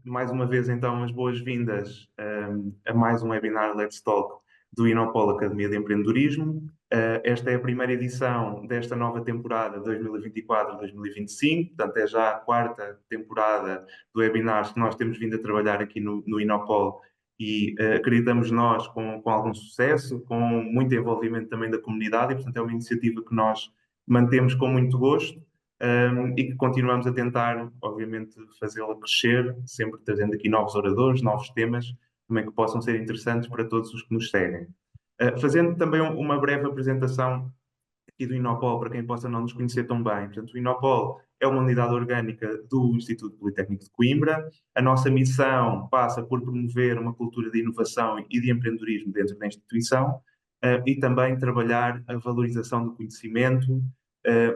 mais uma vez então as boas-vindas a mais um webinar Let's Talk do Inopol Academia de Empreendedorismo. Esta é a primeira edição desta nova temporada 2024-2025, portanto é já a quarta temporada do webinar que nós temos vindo a trabalhar aqui no Inopol e acreditamos nós com algum sucesso, com muito envolvimento também da comunidade e portanto é uma iniciativa que nós mantemos com muito gosto e que continuamos a tentar, obviamente, fazê-la crescer, sempre trazendo aqui novos oradores, novos temas, também que possam ser interessantes para todos os que nos seguem. Fazendo também uma breve apresentação aqui do Inopol, para quem possa não nos conhecer tão bem. Portanto, o Inopol é uma unidade orgânica do Instituto Politécnico de Coimbra. A nossa missão passa por promover uma cultura de inovação e de empreendedorismo dentro da instituição e também trabalhar a valorização do conhecimento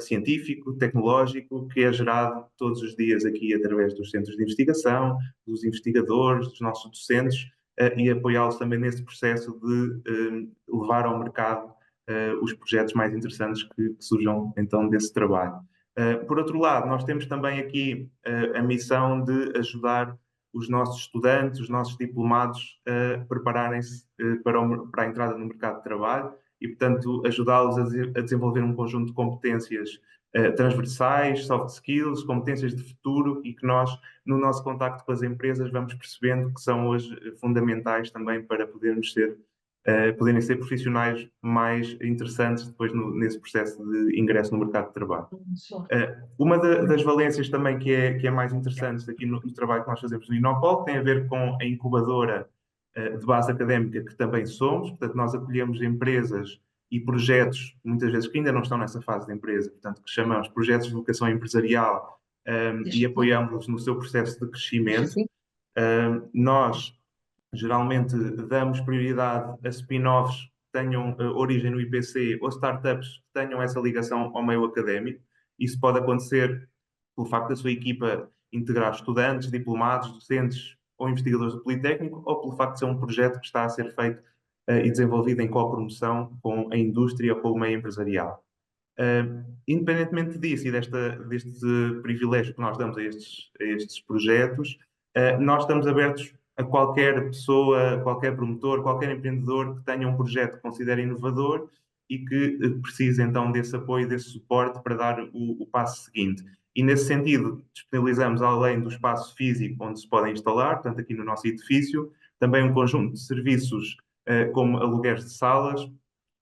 científico, tecnológico, que é gerado todos os dias aqui através dos centros de investigação, dos investigadores, dos nossos docentes, e apoiá-los também nesse processo de levar ao mercado os projetos mais interessantes que surjam então desse trabalho. Por outro lado, nós temos também aqui a missão de ajudar os nossos estudantes, os nossos diplomados a prepararem-se para a entrada no mercado de trabalho e, portanto, ajudá-los a desenvolver um conjunto de competências transversais, soft skills, competências de futuro e que nós, no nosso contacto com as empresas, vamos percebendo que são hoje fundamentais também para poderem ser profissionais mais interessantes depois nesse processo de ingresso no mercado de trabalho. Uma das valências também que é mais interessante aqui no trabalho que nós fazemos no Inopol tem a ver com a incubadora de base académica que também somos, portanto nós acolhemos empresas e projetos, muitas vezes que ainda não estão nessa fase de empresa, portanto que chamamos projetos de vocação empresarial e apoiamos-los no seu processo de crescimento. Nós geralmente damos prioridade a spin-offs que tenham origem no IPC ou startups que tenham essa ligação ao meio académico. Isso pode acontecer pelo facto da sua equipa integrar estudantes, diplomados, docentes ou investigadores do Politécnico, ou pelo facto de ser um projeto que está a ser feito e desenvolvido em copromoção com a indústria ou com o meio empresarial. Independentemente disso e deste privilégio que nós damos a estes projetos, nós estamos abertos a qualquer pessoa, qualquer promotor, qualquer empreendedor que tenha um projeto que considere inovador e que precise então desse apoio, desse suporte para dar o passo seguinte. E nesse sentido, disponibilizamos, além do espaço físico onde se podem instalar, portanto aqui no nosso edifício, também um conjunto de serviços como alugueres de salas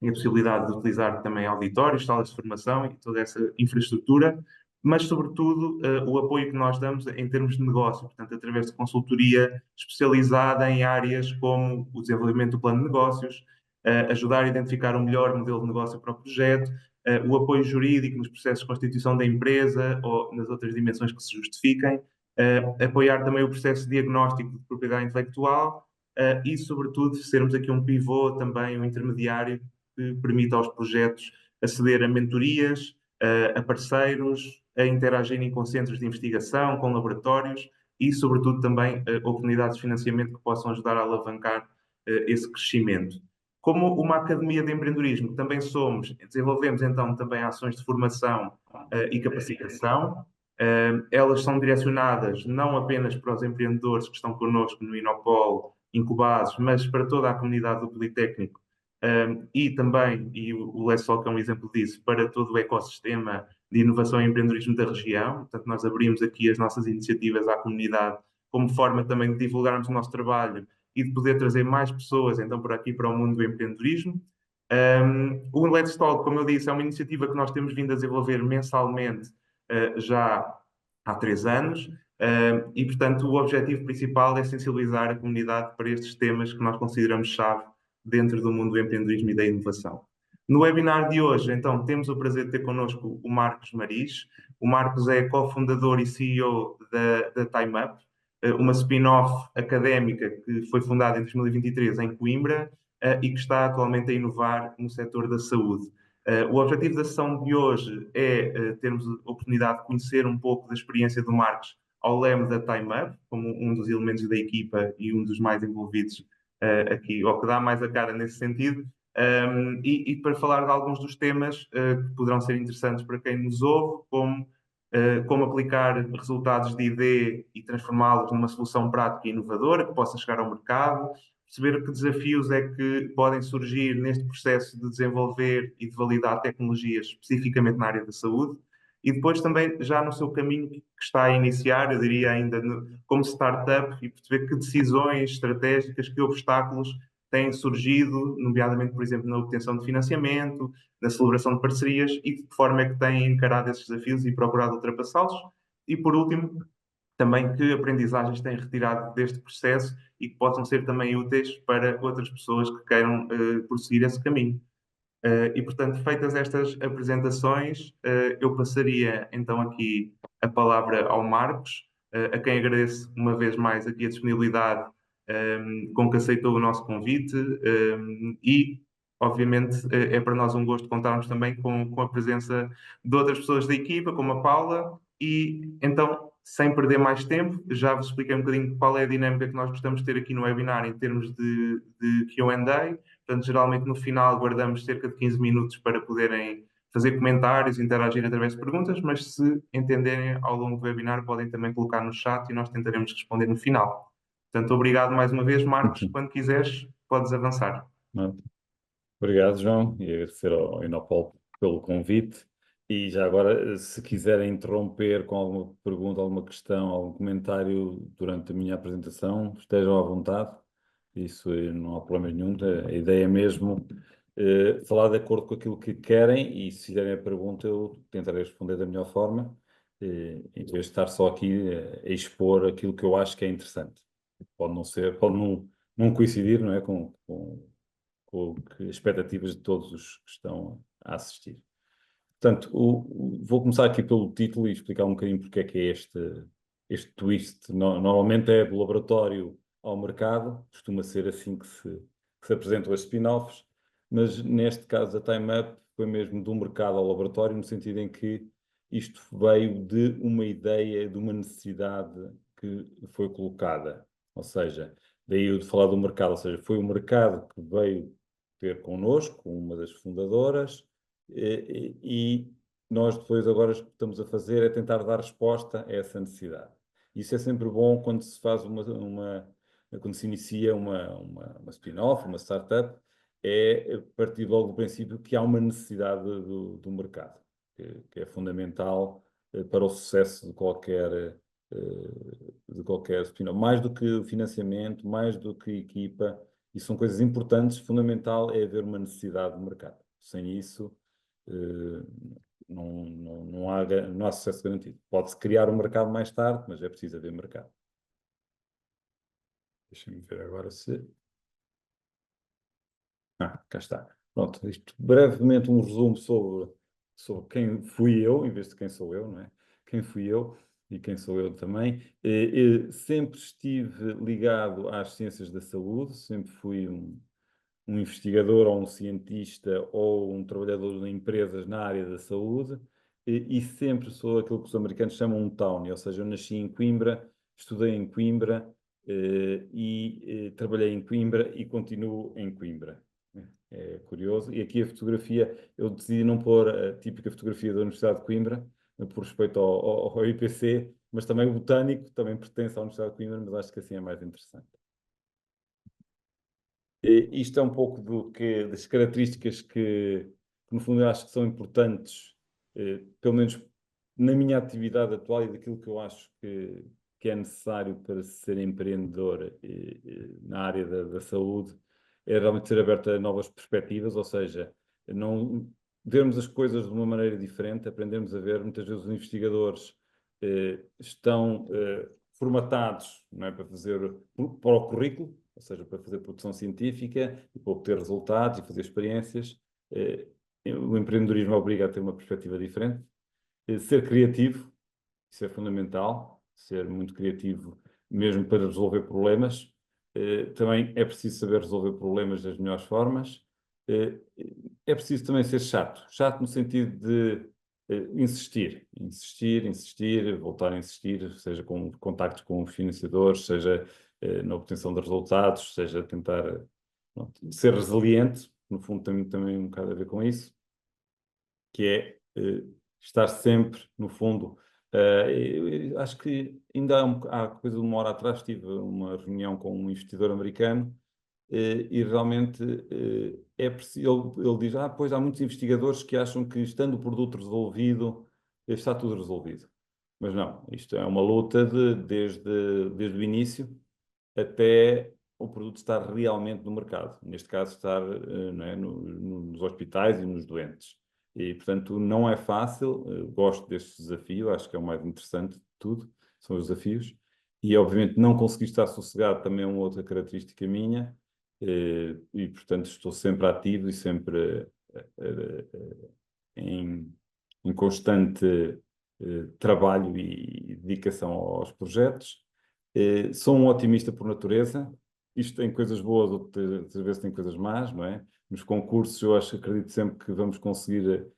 e a possibilidade de utilizar também auditórios, salas de formação e toda essa infraestrutura, mas, sobretudo, o apoio que nós damos em termos de negócio, portanto, através de consultoria especializada em áreas como o desenvolvimento do plano de negócios, ajudar a identificar o melhor modelo de negócio para o projeto, o apoio jurídico nos processos de constituição da empresa ou nas outras dimensões que se justifiquem, apoiar também o processo diagnóstico de propriedade intelectual e, sobretudo, sermos aqui um pivô também, um intermediário que permita aos projetos aceder a mentorias, a parceiros, a interagirem com centros de investigação, com laboratórios e, sobretudo, também oportunidades de financiamento que possam ajudar a alavancar esse crescimento. Como uma academia de empreendedorismo, também somos, desenvolvemos então também ações de formação e capacitação. Elas são direcionadas não apenas para os empreendedores que estão connosco no Inopol, incubados, mas para toda a comunidade do Politécnico e também, e o Let's Talk é um exemplo disso, para todo o ecossistema de inovação e empreendedorismo da região. Portanto, nós abrimos aqui as nossas iniciativas à comunidade como forma também de divulgarmos o nosso trabalho e de poder trazer mais pessoas, então, por aqui para o mundo do empreendedorismo. O Let's Talk, como eu disse, é uma iniciativa que nós temos vindo a desenvolver mensalmente já há 3 anos. E, portanto, o objetivo principal é sensibilizar a comunidade para estes temas que nós consideramos chave dentro do mundo do empreendedorismo e da inovação. No webinar de hoje, então, temos o prazer de ter connosco o Marcos Maris. O Marcos é cofundador e CEO da TimeUp, uma spin-off académica que foi fundada em 2023 em Coimbra e que está atualmente a inovar no setor da saúde. O objetivo da sessão de hoje é termos a oportunidade de conhecer um pouco da experiência do Marcos ao leme da TimeUp, como um dos elementos da equipa e um dos mais envolvidos aqui, ou que dá mais a cara nesse sentido, e para falar de alguns dos temas que poderão ser interessantes para quem nos ouve, como como aplicar resultados de ID e transformá-los numa solução prática e inovadora que possa chegar ao mercado, perceber que desafios é que podem surgir neste processo de desenvolver e de validar tecnologias especificamente na área da saúde, e depois também já no seu caminho que está a iniciar, eu diria ainda como startup, e perceber que decisões estratégicas, que obstáculos têm surgido, nomeadamente, por exemplo, na obtenção de financiamento, na celebração de parcerias e de que forma é que têm encarado esses desafios e procurado ultrapassá-los. E, por último, também que aprendizagens têm retirado deste processo e que possam ser também úteis para outras pessoas que queiram prosseguir esse caminho. E, portanto, feitas estas apresentações, eu passaria então aqui a palavra ao Marcos, a quem agradeço uma vez mais aqui a disponibilidade com que aceitou o nosso convite e, obviamente, é para nós um gosto contarmos também com a presença de outras pessoas da equipa, como a Paula, e então, sem perder mais tempo, já vos expliquei um bocadinho qual é a dinâmica que nós gostamos de ter aqui no webinar em termos de Q&A. Portanto, geralmente no final guardamos cerca de 15 minutos para poderem fazer comentários, interagir através de perguntas, mas se entenderem ao longo do webinar podem também colocar no chat e nós tentaremos responder no final. Portanto, obrigado mais uma vez, Marcos. Quando quiseres, podes avançar. Obrigado, João, e agradecer ao Inopol pelo convite. E já agora, se quiserem interromper com alguma pergunta, alguma questão, algum comentário durante a minha apresentação, estejam à vontade. Isso não há problema nenhum. A ideia é mesmo falar de acordo com aquilo que querem e se fizerem a pergunta eu tentarei responder da melhor forma, em vez de estar só aqui a expor aquilo que eu acho que é interessante. Pode não ser, pode não coincidir, não é, com as expectativas de todos os que estão a assistir. Portanto, vou começar aqui pelo título e explicar um bocadinho porque é que é este twist. Normalmente é do laboratório ao mercado, costuma ser assim que se apresentam as spin-offs, mas neste caso a Time Up foi mesmo do mercado ao laboratório, no sentido em que isto veio de uma ideia, de uma necessidade que foi colocada. Ou seja, daí eu de falar do mercado, ou seja, foi o mercado que veio ter connosco, uma das fundadoras, e nós depois agora o que estamos a fazer é tentar dar resposta a essa necessidade. Isso é sempre bom quando se faz quando se inicia uma spin-off, uma startup, é partir logo do princípio que há uma necessidade do mercado, que é fundamental para o sucesso de qualquer spin-off. Mais do que o financiamento, mais do que equipa, e são coisas importantes, fundamental é haver uma necessidade de mercado. Sem isso, não há sucesso garantido. Pode-se criar um mercado mais tarde, mas é preciso haver mercado. Deixa-me ver agora se... cá está. Pronto, isto brevemente um resumo sobre quem fui eu, em vez de quem sou eu, não é? Quem fui eu e quem sou eu também. Sempre estive ligado às ciências da saúde, sempre fui um investigador ou um cientista ou um trabalhador de empresas na área da saúde e sempre sou aquilo que os americanos chamam um townie, ou seja, eu nasci em Coimbra, estudei em Coimbra e trabalhei em Coimbra e continuo em Coimbra. É curioso. E aqui a fotografia, eu decidi não pôr a típica fotografia da Universidade de Coimbra, por respeito ao IPC, mas também o botânico também pertence à Universidade de Coimbra, mas acho que assim é mais interessante. Isto é um pouco das características que, no fundo, eu acho que são importantes, pelo menos na minha atividade atual e daquilo que eu acho que é necessário para ser empreendedor na área da saúde, é realmente ser aberto a novas perspectivas, ou seja, não vermos as coisas de uma maneira diferente, aprendermos a ver, muitas vezes os investigadores estão formatados, não é, para o currículo, ou seja, para fazer produção científica e para obter resultados e fazer experiências. O empreendedorismo obriga a ter uma perspectiva diferente. Ser criativo, isso é fundamental, ser muito criativo mesmo para resolver problemas. Também é preciso saber resolver problemas das melhores formas. É preciso também ser chato no sentido de insistir, voltar a insistir, seja com contactos com os financiadores, seja na obtenção de resultados, seja tentar ser resiliente, no fundo também um bocado a ver com isso, que é estar sempre, no fundo, Acho que ainda há coisa de uma hora atrás tive uma reunião com um investidor americano e realmente é preciso, ele diz, pois há muitos investigadores que acham que estando o produto resolvido, está tudo resolvido. Mas não, isto é uma luta desde o início até o produto estar realmente no mercado. Neste caso, estar não é, nos hospitais e nos doentes. E, portanto, não é fácil. Gosto deste desafio, acho que é o mais interessante de tudo, são os desafios. E, obviamente, não conseguir estar sossegado também é uma outra característica minha. E, portanto, estou sempre ativo e sempre em, em constante trabalho e dedicação aos projetos. Sou um otimista por natureza. Isto tem coisas boas, outras vezes tem coisas más, não é? Nos concursos eu acredito sempre que vamos conseguir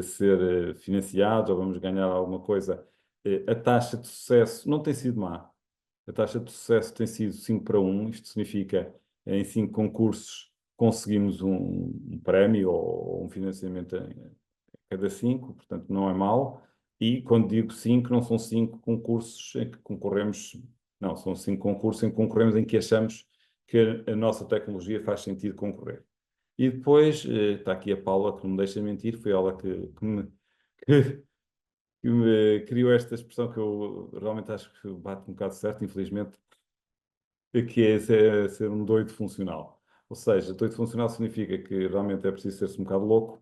ser financiados ou vamos ganhar alguma coisa. A taxa de sucesso não tem sido má. A taxa de sucesso tem sido 5-1. Isto significa, em 5 concursos, conseguimos um prémio ou um financiamento a cada 5, portanto não é mau. E quando digo 5, não são 5 concursos em que concorremos, não, são 5 concursos em que concorremos em que achamos que a nossa tecnologia faz sentido concorrer. E depois está aqui a Paula, que não me deixa mentir, foi ela que, que me criou esta expressão que eu realmente acho que bate um bocado certo, infelizmente, que é ser um doido funcional. Ou seja, doido funcional significa que realmente é preciso ser-se um bocado louco,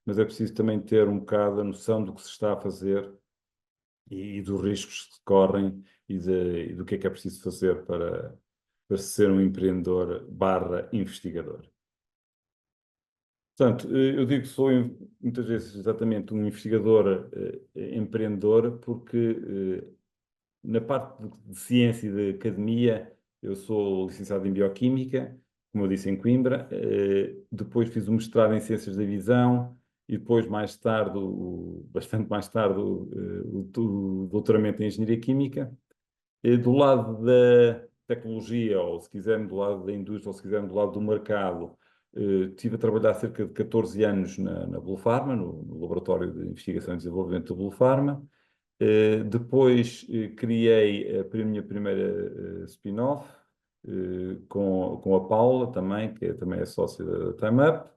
mas é preciso também ter um bocado a noção do que se está a fazer e dos riscos que se correm e do que é preciso fazer para ser um empreendedor barra investigador. Portanto, eu digo que sou muitas vezes exatamente um investigador empreendedor porque na parte de ciência e de academia eu sou licenciado em Bioquímica, como eu disse, em Coimbra. Depois fiz o mestrado em Ciências da Visão e depois, mais tarde, bastante mais tarde, o doutoramento em Engenharia Química. Do lado da tecnologia, ou se quiserem do lado da indústria, ou se quiserem do lado do mercado, estive a trabalhar cerca de 14 anos na Blue Pharma, no Laboratório de Investigação e Desenvolvimento da Blue Pharma. Depois criei a minha primeira spin-off com a Paula também, que também é sócia da TimeUp.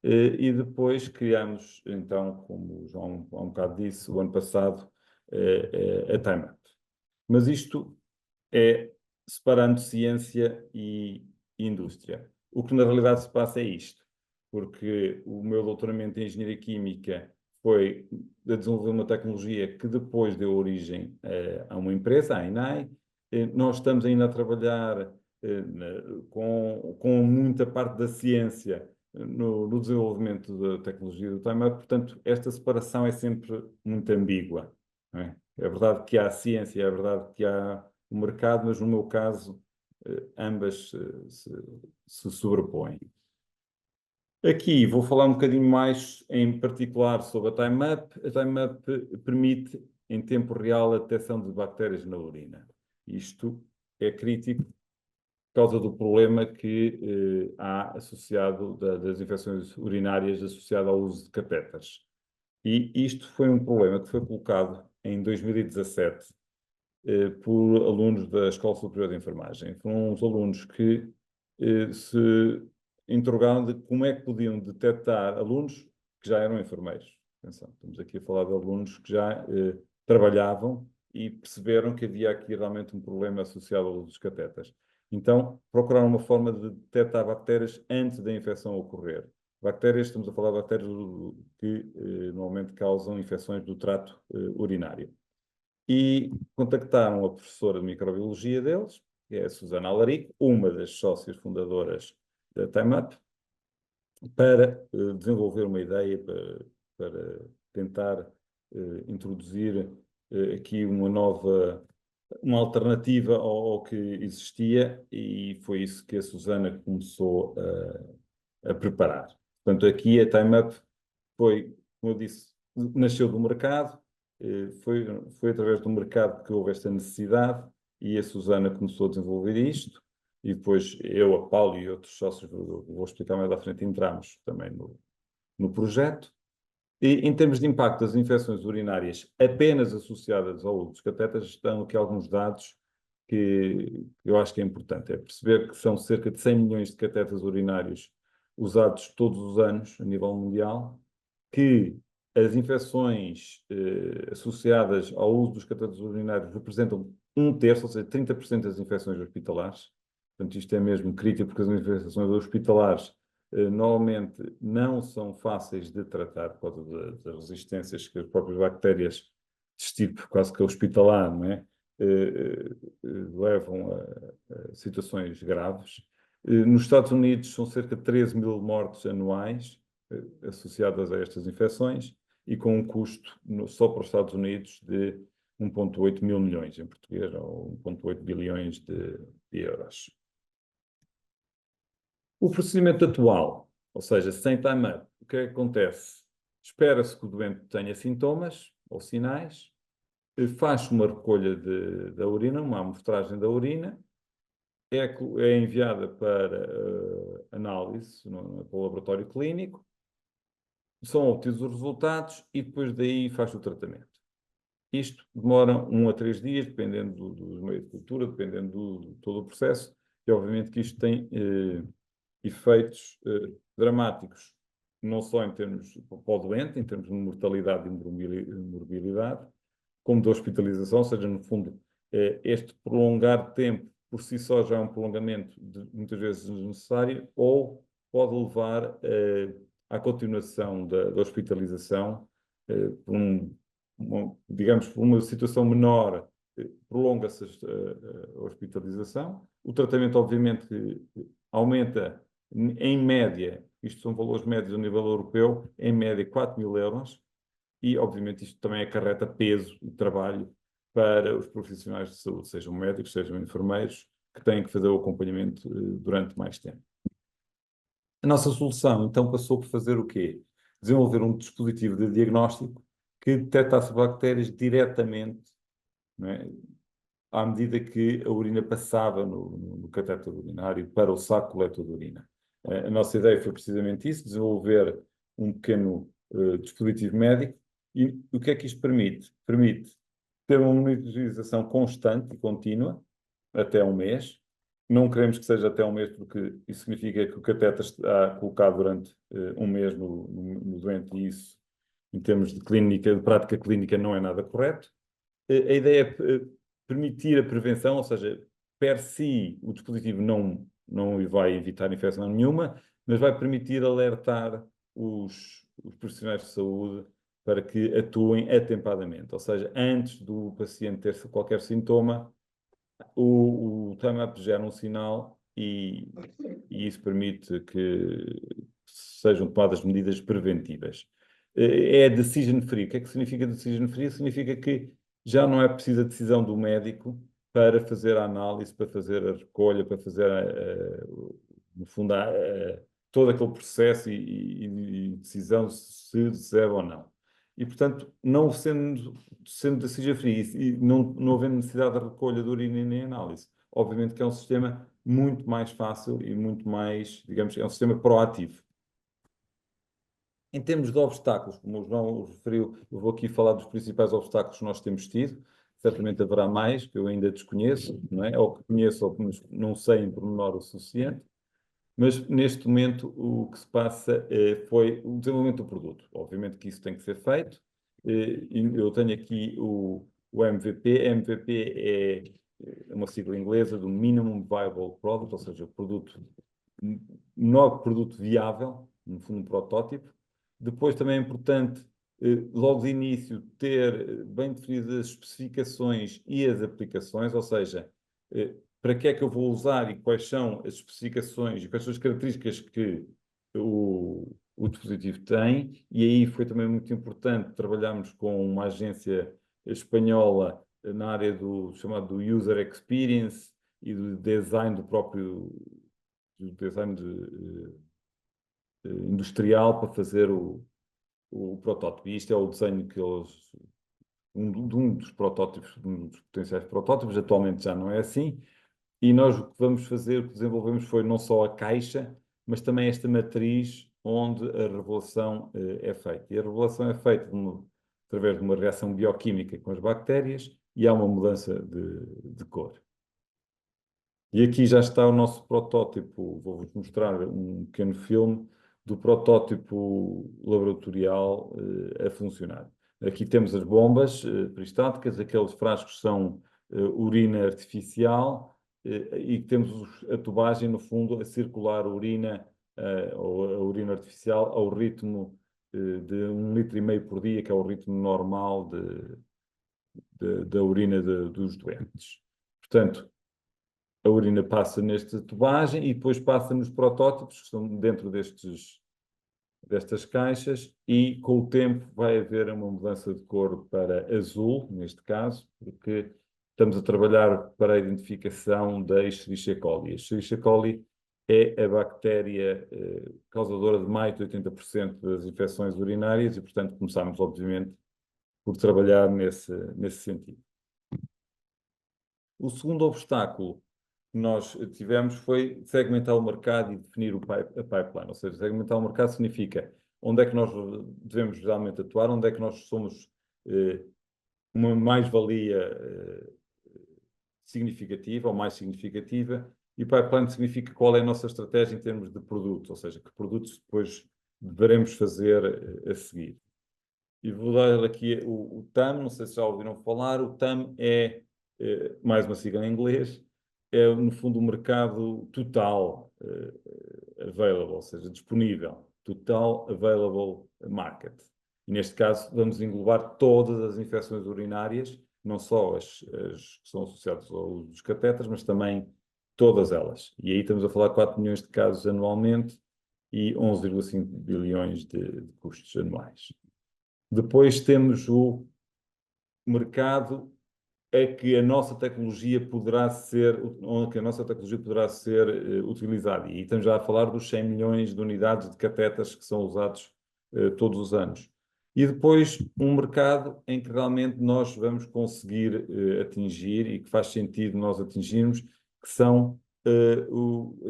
E depois criamos, então, como o João há um bocado disse, o ano passado, a TimeUp. Mas isto é separando ciência e indústria. O que na realidade se passa é isto, porque o meu doutoramento em Engenharia Química foi a desenvolver uma tecnologia que depois deu origem a uma empresa, a INAI. Nós estamos ainda a trabalhar com muita parte da ciência no desenvolvimento da tecnologia do time-up, portanto, esta separação é sempre muito ambígua. Não é? É verdade que há ciência, é verdade que há o mercado, mas no meu caso, ambas se sobrepõem. Aqui vou falar um bocadinho mais em particular sobre a TimeUp. A TimeUp permite, em tempo real, a detecção de bactérias na urina. Isto é crítico por causa do problema que há associado das infecções urinárias associado ao uso de catéteres. E isto foi um problema que foi colocado em 2017 por alunos da Escola Superior de Enfermagem. Foram uns alunos que se interrogaram de como é que podiam detectar alunos que já eram enfermeiros. Atenção, estamos aqui a falar de alunos que já trabalhavam e perceberam que havia aqui realmente um problema associado ao uso dos catetas. Então, procuraram uma forma de detectar bactérias antes da infecção ocorrer. Bactérias, estamos a falar de bactérias que normalmente causam infecções do trato urinário. E contactaram a professora de microbiologia deles, que é a Susana Alarico, uma das sócias fundadoras da TimeUp, para desenvolver uma ideia para tentar introduzir aqui uma alternativa ao que existia, e foi isso que a Susana começou a preparar. Portanto, aqui a TimeUp foi, como eu disse, nasceu do mercado, foi através do mercado que houve esta necessidade e a Susana começou a desenvolver isto e depois eu, a Paulo e outros sócios, vou explicar mais à frente, entramos também no projeto E, em termos de impacto das infecções urinárias apenas associadas ao uso dos catetas, estão aqui alguns dados que eu acho que é importante. É perceber que são cerca de 100 milhões de catetas urinários usados todos os anos a nível mundial, que as infecções associadas ao uso dos catetas urinários representam um terço, ou seja, 30% das infecções hospitalares. Portanto, isto é mesmo crítico, porque as infecções hospitalares normalmente não são fáceis de tratar por causa das resistências que as próprias bactérias de tipo quase que hospitalar, não é? Levam a situações graves. Nos Estados Unidos são cerca de 13 mil mortes anuais associadas a estas infecções e com um custo só para os Estados Unidos de 1,8 mil milhões em português, ou 1,8 bilhões de euros. O procedimento atual, ou seja, sem time-up, o que é que acontece? Espera-se que o doente tenha sintomas ou sinais, faz uma recolha da urina, uma amostragem da urina, é enviada para análise para o laboratório clínico, são obtidos os resultados e depois daí faz o tratamento. Isto demora 1 a 3 dias, dependendo dos meios de cultura, dependendo de todo o processo, e obviamente que isto tem efeitos dramáticos, não só em termos para o doente, em termos de mortalidade e morbilidade, como de hospitalização, ou seja, no fundo, este prolongar de tempo por si só já é um prolongamento muitas vezes desnecessário, ou pode levar à continuação da hospitalização por digamos, por uma situação menor, prolonga-se a hospitalização. O tratamento, obviamente, aumenta em média, isto são valores médios a nível europeu, em média 4 mil euros, e obviamente isto também acarreta peso e trabalho para os profissionais de saúde, sejam médicos, sejam enfermeiros, que têm que fazer o acompanhamento durante mais tempo. A nossa solução, então, passou por fazer o quê? Desenvolver um dispositivo de diagnóstico que detectasse bactérias diretamente, não é? À medida que a urina passava no catéter urinário para o saco coletor de urina. A nossa ideia foi precisamente isso, desenvolver um pequeno dispositivo médico. E o que é que isto permite? Permite ter uma monitorização constante e contínua, até um mês. Não queremos que seja até um mês, porque isso significa que o catéter está colocado durante um mês no doente, e isso, em termos de clínica, de prática clínica, não é nada correto. A ideia é permitir a prevenção, ou seja, per si o dispositivo não vai evitar infecção nenhuma, mas vai permitir alertar os profissionais de saúde para que atuem atempadamente. Ou seja, antes do paciente ter qualquer sintoma, o time-up gera um sinal e isso permite que sejam tomadas medidas preventivas. É decision free. O que é que significa decision free? Significa que já não é preciso a decisão do médico para fazer a análise, para fazer a recolha, para fazer, no fundo, todo aquele processo e decisão se deve ou não. E, portanto, não sendo decision free e não havendo necessidade de recolha de urina nem análise, obviamente que é um sistema muito mais fácil e muito mais, digamos, é um sistema proativo. Em termos de obstáculos, como o João referiu, eu vou aqui falar dos principais obstáculos que nós temos tido. Certamente haverá mais que eu ainda desconheço, não é? Ou que conheço ou que não sei em pormenor o suficiente. Mas neste momento o que se passa foi o desenvolvimento do produto. Obviamente que isso tem que ser feito. Eu tenho aqui o MVP. MVP é uma sigla inglesa do Minimum Viable Product, ou seja, o menor produto viável, no fundo um protótipo. Depois também é importante, logo de início, ter bem definidas as especificações e as aplicações, ou seja, para que é que eu vou usar e quais são as especificações e quais são as características que o dispositivo tem. E aí foi também muito importante trabalharmos com uma agência espanhola na área do chamado do User Experience e do design do design industrial para fazer o protótipo. E isto é o desenho que eles um dos protótipos, um dos potenciais protótipos, atualmente já não é assim, e nós o que vamos fazer, o que desenvolvemos foi não só a caixa, mas também esta matriz onde a revelação é feita. E a revelação é feita através de uma reação bioquímica com as bactérias e há uma mudança de cor. E aqui já está o nosso protótipo. Vou-vos mostrar um pequeno filme do protótipo laboratorial a funcionar. Aqui temos as bombas peristáticas, aqueles frascos são urina artificial e temos a tubagem, no fundo, a circular urina, ou a urina artificial ao ritmo de 1,5 litro por dia, que é o ritmo normal da urina dos doentes. Portanto, a urina passa nesta tubagem e depois passa nos protótipos, que estão dentro destas caixas, e com o tempo vai haver uma mudança de cor para azul, neste caso, porque estamos a trabalhar para a identificação da Escherichia coli. A Escherichia coli é a bactéria causadora de mais de 80% das infecções urinárias e, portanto, começámos, obviamente, por trabalhar nesse sentido. O segundo obstáculo que nós tivemos foi segmentar o mercado e definir a pipeline. Ou seja, segmentar o mercado significa onde é que nós devemos realmente atuar, onde é que nós somos uma mais-valia significativa ou mais significativa, e pipeline significa qual é a nossa estratégia em termos de produtos, ou seja, que produtos depois deveremos fazer a seguir. E vou dar aqui o TAM, não sei se já ouviram falar, o TAM é mais uma sigla em inglês, é no fundo o mercado total available, ou seja, disponível, total available market. E neste caso vamos englobar todas as infecções urinárias, não só as que são associadas ao uso dos catéteres, mas também todas elas. E aí estamos a falar de 4 milhões de casos anualmente e 11,5 bilhões de custos anuais. Depois temos o mercado que a nossa tecnologia poderá ser, onde a nossa tecnologia poderá ser utilizada. E estamos já a falar dos 100 milhões de unidades de catetas que são usados todos os anos. E depois um mercado em que realmente nós vamos conseguir atingir e que faz sentido nós atingirmos, que são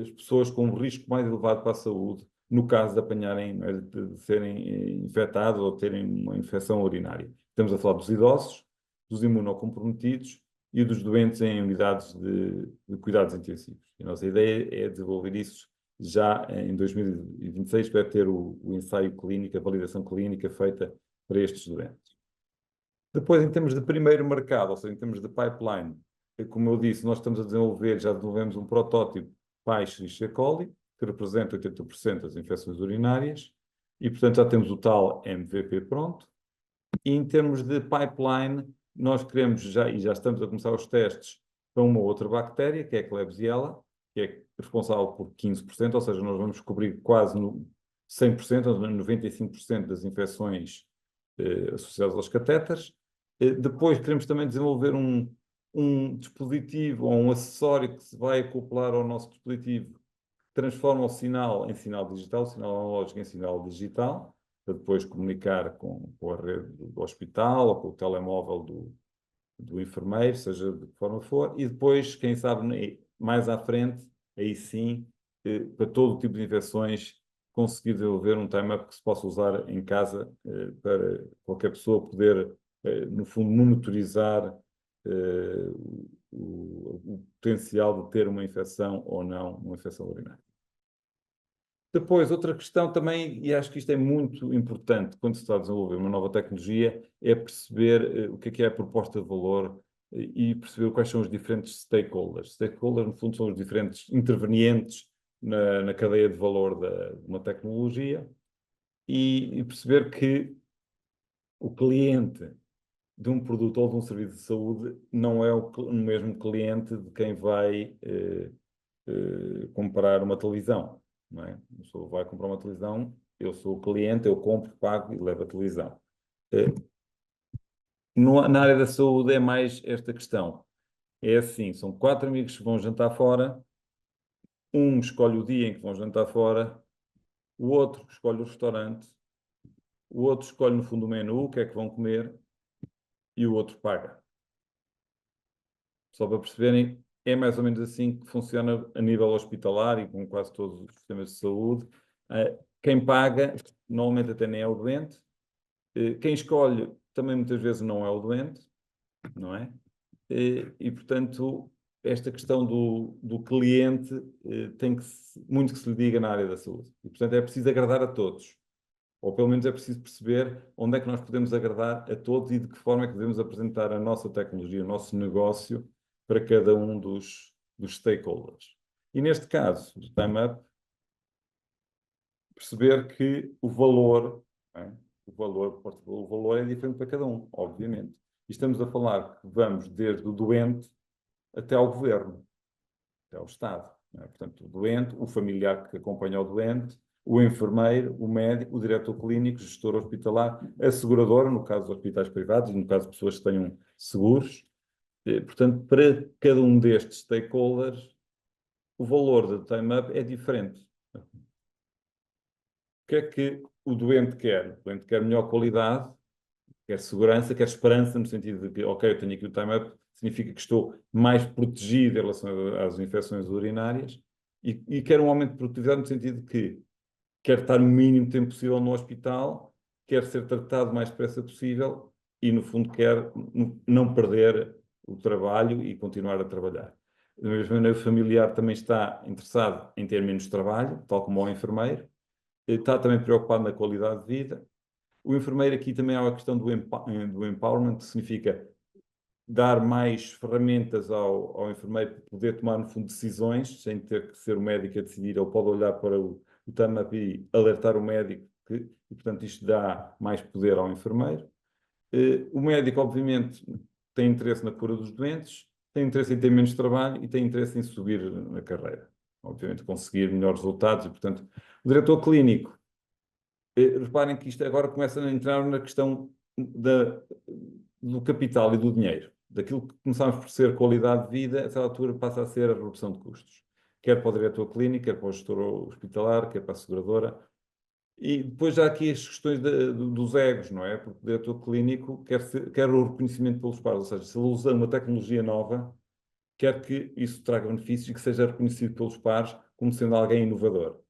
as pessoas com um risco mais elevado para a saúde, no caso de apanharem, de serem infectados ou terem uma infecção urinária. Estamos a falar dos idosos, dos imunocomprometidos e dos doentes em unidades de cuidados intensivos. E a nossa ideia é desenvolver isso já em 2026, para ter o ensaio clínico, a validação clínica feita para estes doentes. Depois, em termos de primeiro mercado, ou seja, em termos de pipeline, como eu disse, nós estamos a desenvolver, já desenvolvemos um protótipo para Escherichia coli, que representa 80% das infecções urinárias, e, portanto, já temos o tal MVP pronto. E em termos de pipeline, nós queremos já, e já estamos a começar os testes para uma outra bactéria, que é a Klebsiella, que é responsável por 15%, ou seja, nós vamos cobrir quase 100%, ou 95% das infecções associadas aos catéteres. Depois queremos também desenvolver um dispositivo ou um acessório que se vai acoplar ao nosso dispositivo, que transforma o sinal em sinal digital, o sinal analógico em sinal digital, para depois comunicar com a rede do hospital ou com o telemóvel do enfermeiro, seja de que forma for, e depois, quem sabe, mais à frente, aí sim, para todo tipo de infecções, conseguir desenvolver um time-up que se possa usar em casa para qualquer pessoa poder, no fundo, monitorizar o potencial de ter uma infecção ou não, uma infecção urinária. Depois, outra questão também, e acho que isto é muito importante quando se está a desenvolver uma nova tecnologia, é perceber o que é a proposta de valor e perceber quais são os diferentes stakeholders. Stakeholders, no fundo, são os diferentes intervenientes na cadeia de valor de uma tecnologia e perceber que o cliente de um produto ou de um serviço de saúde não é o mesmo cliente de quem vai comprar uma televisão. Não é? A pessoa vai comprar uma televisão, eu sou o cliente, eu compro, pago e levo a televisão. Na área da saúde é mais esta questão. É assim, são 4 amigos que vão jantar fora, um escolhe o dia em que vão jantar fora, o outro escolhe o restaurante, o outro escolhe no fundo o menu, o que é que vão comer, e o outro paga. Só para perceberem, é mais ou menos assim que funciona a nível hospitalar e com quase todos os sistemas de saúde. Quem paga, normalmente até nem é o doente. Quem escolhe, também muitas vezes não é o doente, não é? E portanto, esta questão do cliente tem muito que se lhe diga na área da saúde. E, portanto, é preciso agradar a todos. Ou pelo menos é preciso perceber onde é que nós podemos agradar a todos e de que forma é que devemos apresentar a nossa tecnologia, o nosso negócio para cada um dos stakeholders. E neste caso, do Time Up, perceber que o valor, não é? O valor é diferente para cada um, obviamente. E estamos a falar que vamos desde o doente até ao governo, até ao Estado. Não é? Portanto, o doente, o familiar que acompanha o doente, o enfermeiro, o médico, o diretor clínico, o gestor hospitalar, a seguradora, no caso de hospitais privados, e no caso de pessoas que tenham seguros. Portanto, para cada um destes stakeholders, o valor do Time Up é diferente. O que é que o doente quer? O doente quer melhor qualidade, quer segurança, quer esperança, no sentido de que, ok, eu tenho aqui o Time Up, significa que estou mais protegido em relação às infecções urinárias, e quer um aumento de produtividade no sentido de que quer estar o mínimo tempo possível no hospital, quer ser tratado o mais depressa possível e, no fundo, quer não perder o trabalho e continuar a trabalhar. Da mesma maneira, o familiar também está interessado em ter menos trabalho, tal como o enfermeiro, está também preocupado na qualidade de vida. O enfermeiro aqui também há a questão do empowerment, que significa dar mais ferramentas ao enfermeiro para poder tomar, no fundo, decisões, sem ter que ser o médico a decidir. Ele pode olhar para o Time-Up e alertar o médico, e, portanto, isto dá mais poder ao enfermeiro. O médico, obviamente, tem interesse na cura dos doentes, tem interesse em ter menos trabalho e tem interesse em subir na carreira. Obviamente, conseguir melhores resultados e, portanto, o diretor clínico. Reparem que isto agora começa a entrar na questão do capital e do dinheiro. Daquilo que começámos por ser qualidade de vida, a essa altura passa a ser a redução de custos. Quer para o diretor clínico, quer para o gestor hospitalar, quer para a seguradora. E depois já há aqui as questões dos egos, não é? Porque o diretor clínico quer o reconhecimento pelos pares. Ou seja, se ele usa uma tecnologia nova, quer que isso traga benefícios e que seja reconhecido pelos pares como sendo alguém inovador.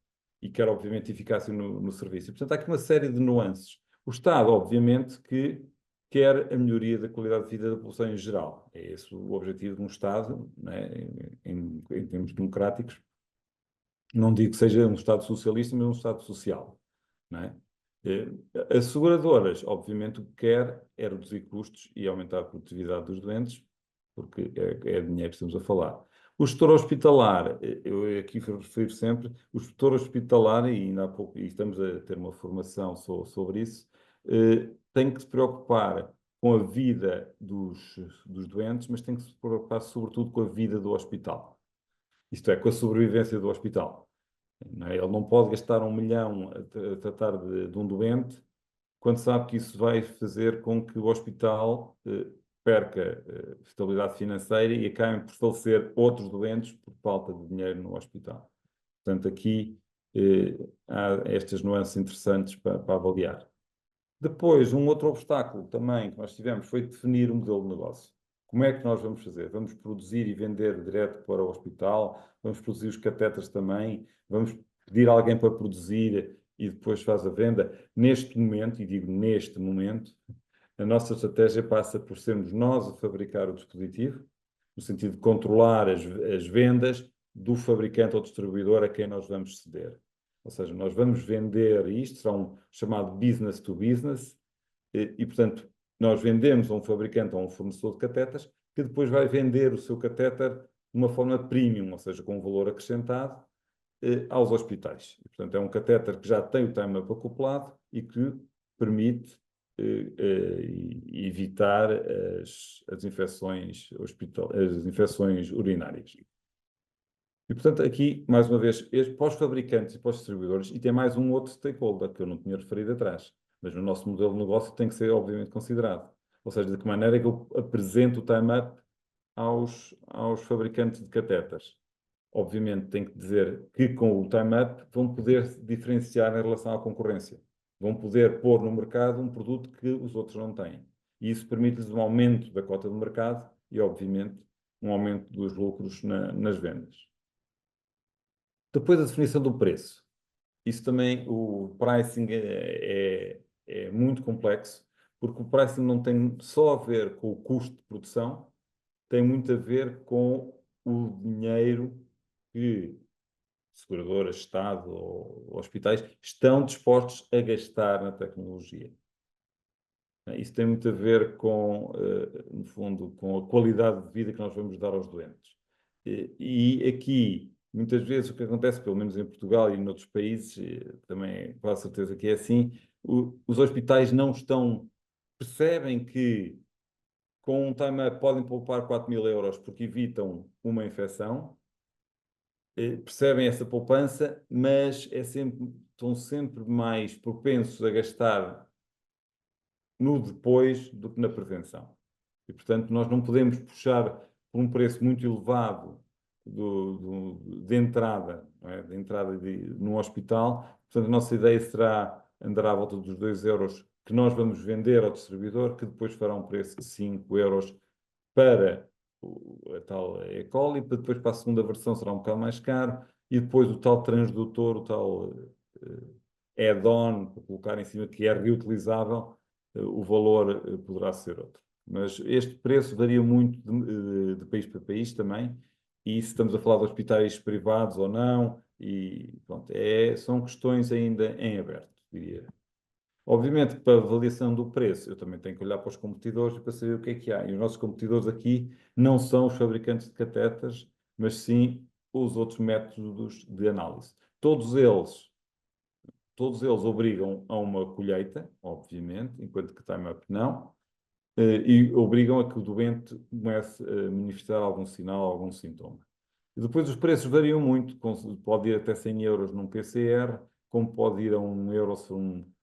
E quer, obviamente, eficácia no serviço. E, portanto, há aqui uma série de nuances. O Estado, obviamente, que quer a melhoria da qualidade de vida da população em geral. É esse o objetivo de um Estado, né, em termos democráticos. Não digo que seja um Estado socialista, mas um Estado social. Não é? As seguradoras, obviamente, o que quer é reduzir custos e aumentar a produtividade dos doentes, porque é dinheiro que estamos a falar. O gestor hospitalar, eu aqui refiro sempre, o gestor hospitalar, e ainda há pouco, e estamos a ter uma formação sobre isso, tem que se preocupar com a vida dos doentes, mas tem que se preocupar sobretudo com a vida do hospital. Isto é, com a sobrevivência do hospital. Não é? Ele não pode gastar 1 milhão a tratar de um doente quando sabe que isso vai fazer com que o hospital perca estabilidade financeira e acabe por falecer outros doentes por falta de dinheiro no hospital. Portanto, aqui há estas nuances interessantes para avaliar. Depois, um outro obstáculo também que nós tivemos foi definir o modelo de negócio. Como é que nós vamos fazer? Vamos produzir e vender direto para o hospital? Vamos produzir os catéteres também? Vamos pedir a alguém para produzir e depois faz a venda? Neste momento, e digo neste momento, a nossa estratégia passa por sermos nós a fabricar o dispositivo, no sentido de controlar as vendas do fabricante ou distribuidor a quem nós vamos ceder. Ou seja, nós vamos vender isto, será um chamado business to business, e, portanto, nós vendemos a um fabricante ou a um fornecedor de catéteres que depois vai vender o seu catéter de uma forma premium, ou seja, com um valor acrescentado, aos hospitais. E, portanto, é um catéter que já tem o Time-Up acoplado e que permite evitar as infecções urinárias. E, portanto, aqui, mais uma vez, para os fabricantes e para os distribuidores, e tem mais um outro stakeholder que eu não tinha referido atrás, mas no nosso modelo de negócio tem que ser, obviamente, considerado. Ou seja, de que maneira é que eu apresento o Time-Up aos fabricantes de catéteres. Obviamente, tem que dizer que com o Time-Up vão poder se diferenciar em relação à concorrência. Vão poder pôr no mercado um produto que os outros não têm. E isso permite-lhes um aumento da cota de mercado e, obviamente, um aumento dos lucros nas vendas. Depois a definição do preço. isso também, o pricing é muito complexo, porque o pricing não tem só a ver com o custo de produção, tem muito a ver com o dinheiro que seguradoras, Estado ou hospitais estão dispostos a gastar na tecnologia. Isso tem muito a ver com, no fundo, com a qualidade de vida que nós vamos dar aos doentes. E aqui, muitas vezes, o que acontece, pelo menos em Portugal e em outros países, também com a certeza que é assim, os hospitais não estão, percebem que com um time-up podem poupar 4.000 euros porque evitam uma infecção, percebem essa poupança, mas estão sempre mais propensos a gastar no depois do que na prevenção. E, portanto, nós não podemos puxar por um preço muito elevado de entrada, não é? De entrada num hospital. Portanto, a nossa ideia será andar à volta dos 2 euros que nós vamos vender ao distribuidor, que depois fará um preço de 5 euros para a tal E-coli, depois para a segunda versão será um bocado mais caro, e depois o tal transdutor, o tal add-on, para colocar em cima, que é reutilizável, o valor poderá ser outro. Mas este preço varia muito de país para país também, e se estamos a falar de hospitais privados ou não, e pronto, são questões ainda em aberto, diria. Obviamente, para a avaliação do preço, eu também tenho que olhar para os competidores para saber o que é que há. E os nossos competidores aqui não são os fabricantes de catéteres, mas sim os outros métodos de análise. Todos eles obrigam a uma colheita, obviamente, enquanto que time-up não, e obrigam a que o doente comece a manifestar algum sinal, algum sintoma. E depois os preços variam muito, pode ir até 100 euros num PCR, como pode ir a 1 euro se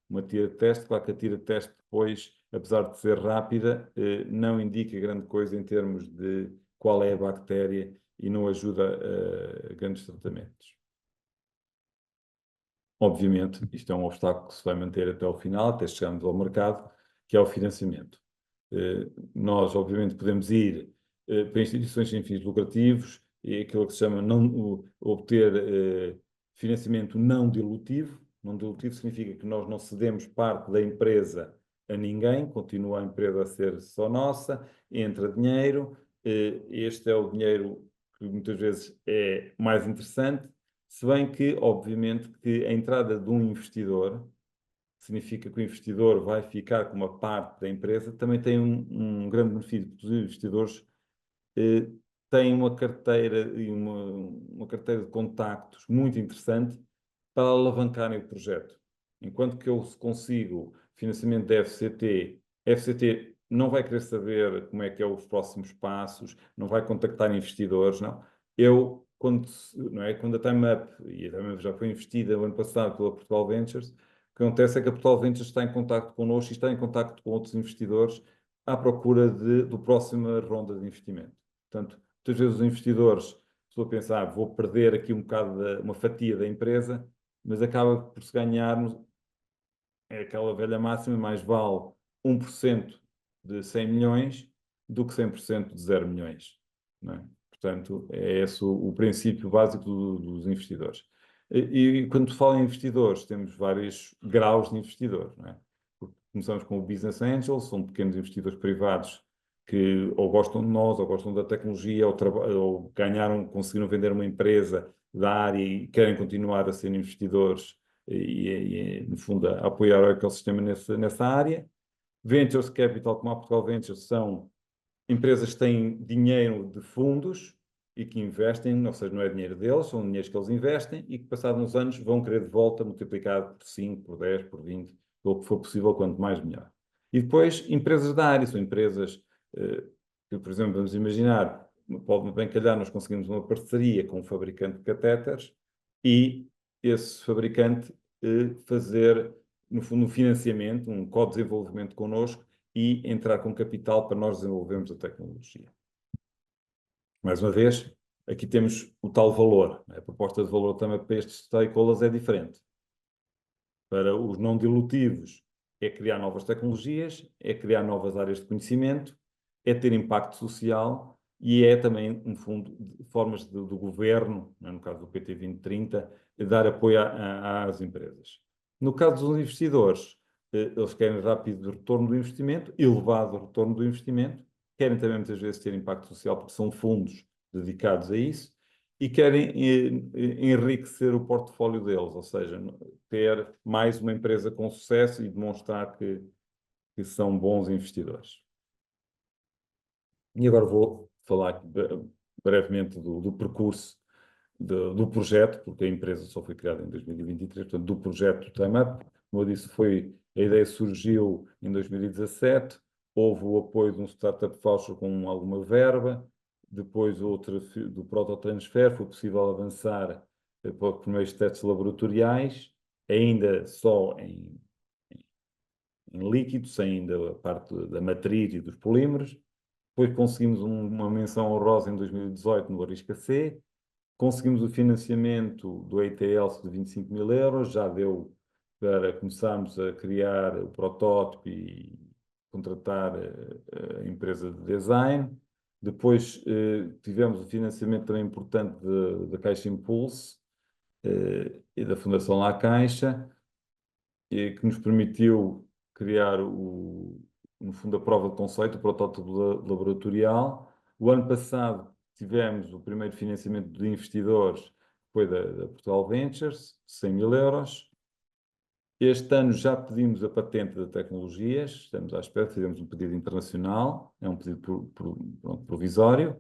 uma tira de teste. Claro que a tira de teste depois, apesar de ser rápida, não indica grande coisa em termos de qual é a bactéria e não ajuda a grandes tratamentos. Obviamente, isto é um obstáculo que se vai manter até ao final, até chegarmos ao mercado, que é o financiamento. Nós, obviamente, podemos ir para instituições sem fins lucrativos e aquilo que se chama obter financiamento não dilutivo. Não dilutivo significa que nós não cedemos parte da empresa a ninguém, continua a empresa a ser só nossa, entra dinheiro, este é o dinheiro que muitas vezes é mais interessante, se bem que, obviamente, que a entrada de um investidor significa que o investidor vai ficar com uma parte da empresa, também tem um grande benefício, porque os investidores eh, têm uma carteira e uma carteira de contactos muito interessante para alavancarem o projeto. Enquanto que eu consigo financiamento da FCT, a FCT não vai querer saber como é que é os próximos passos, não vai contactar investidores, não. Não é, quando a TimeUp, e a TimeUp já foi investida o ano passado pela Portugal Ventures, o que acontece é que a Portugal Ventures está em contacto connosco e está em contacto com outros investidores à procura do próxima ronda de investimento. Portanto, muitas vezes os investidores, estou a pensar, vou perder aqui um bocado uma fatia da empresa, mas acaba por se ganhar, é aquela velha máxima, mais vale 1% de 100 milhões do que 100% de 0 milhões. Não é? Portanto, é esse o princípio básico dos investidores. E quando falo em investidores, temos vários graus de investidor. Não é? Começamos com o Business Angels, são pequenos investidores privados que ou gostam de nós, ou gostam da tecnologia, ou conseguiram vender uma empresa da área e querem continuar a ser investidores no fundo, a apoiar o ecossistema nessa área. Ventures Capital, como a Portugal Ventures, são empresas que têm dinheiro de fundos e que investem, ou seja, não é dinheiro deles, são dinheiros que eles investem e que, passados uns anos, vão querer de volta multiplicado por 5, por 10, por 20, pelo que for possível, quanto mais melhor. E depois, empresas da área, são empresas que, por exemplo, vamos imaginar, pode bem calhar nós conseguimos uma parceria com um fabricante de catéteres e esse fabricante fazer, no fundo, um financiamento, um co-desenvolvimento connosco e entrar com capital para nós desenvolvermos a tecnologia. Mais uma vez, aqui temos o tal valor. A proposta de valor também para estes stakeholders é diferente. Para os não dilutivos, é criar novas tecnologias, é criar novas áreas de conhecimento, é ter impacto social e é também, no fundo, formas do governo, né, no caso do PT 2030, dar apoio às empresas. No caso dos investidores, eles querem rápido retorno do investimento, elevado retorno do investimento, querem também muitas vezes ter impacto social, porque são fundos dedicados a isso, e querem enriquecer o portfólio deles, ou seja, ter mais uma empresa com sucesso e demonstrar que são bons investidores. E agora vou falar brevemente do percurso do projeto, porque a empresa só foi criada em 2023, portanto, do projeto TimeUp. Como eu disse, a ideia surgiu em 2017, houve o apoio de um Startup Voucher com alguma verba, depois outra do prototransfer, foi possível avançar para os primeiros testes laboratoriais, ainda só em líquido, sem ainda a parte da matriz e dos polímeros. Depois conseguimos uma menção honrosa em 2018 no Arrisca-C, conseguimos o financiamento do EITL de 25 mil euros, já deu para começarmos a criar o protótipo e contratar a empresa de design. Depois tivemos o financiamento também importante da Caixa Impulso e da Fundação La Caixa, que nos permitiu criar, no fundo, a prova de conceito, o protótipo laboratorial. O ano passado tivemos o primeiro financiamento de investidores, que foi da Portugal Ventures, 100 mil euros. Este ano já pedimos a patente da tecnologias, estamos à espera, fizemos um pedido internacional, é um pedido pronto, provisório.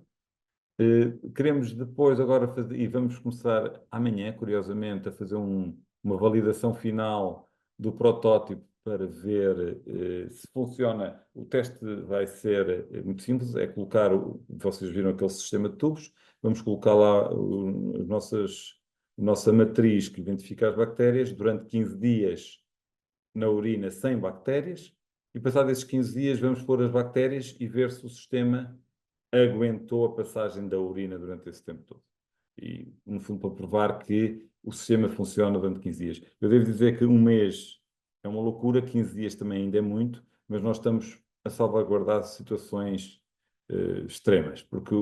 Queremos depois agora fazer, e vamos começar amanhã, curiosamente, a fazer uma validação final do protótipo para ver se funciona. O teste vai ser muito simples, é colocar, vocês viram aquele sistema de tubos, vamos colocar lá a nossa matriz que identifica as bactérias durante 15 dias na urina sem bactérias, e passados esses 15 dias vamos pôr as bactérias e ver se o sistema aguentou a passagem da urina durante esse tempo todo. E, no fundo, para provar que o sistema funciona durante 15 dias. Eu devo dizer que um mês é uma loucura, 15 dias também ainda é muito, mas nós estamos a salvaguardar situações extremas, porque,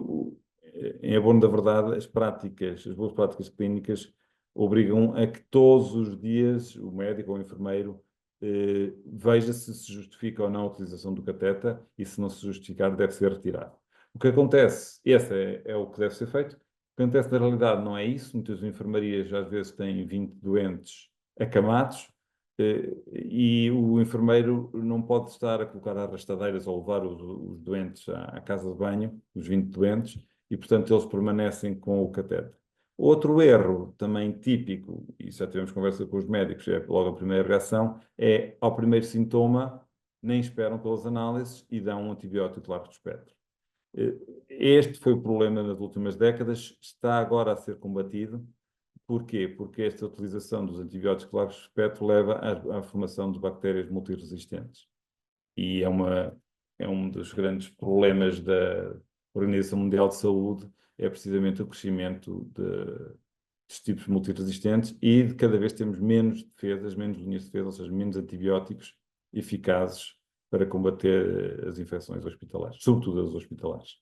em abono da verdade, as boas práticas clínicas obrigam a que todos os dias o médico ou o enfermeiro veja se justifica ou não a utilização do catéter e, se não se justificar, deve ser retirado. O que acontece, esse é o que deve ser feito. O que acontece na realidade não é isso. Muitas enfermarias às vezes têm 20 doentes acamados e o enfermeiro não pode estar a colocar arrastadeiras ou levar os doentes à casa de banho, os 20 doentes, e portanto eles permanecem com o catéter. Outro erro também típico, e já tivemos conversa com os médicos, é logo a primeira reação, é ao primeiro sintoma, nem esperam pelas análises e dão um antibiótico de largo espectro. Este foi o problema nas últimas décadas, está agora a ser combatido. Porquê? Porque esta utilização dos antibióticos de largo espectro leva à formação de bactérias multiresistentes. E é um dos grandes problemas da Organização Mundial de Saúde, é precisamente o crescimento dos tipos multiresistentes e de cada vez temos menos defesas, menos linhas de defesa, ou seja, menos antibióticos eficazes para combater as infecções hospitalares, sobretudo as hospitalares.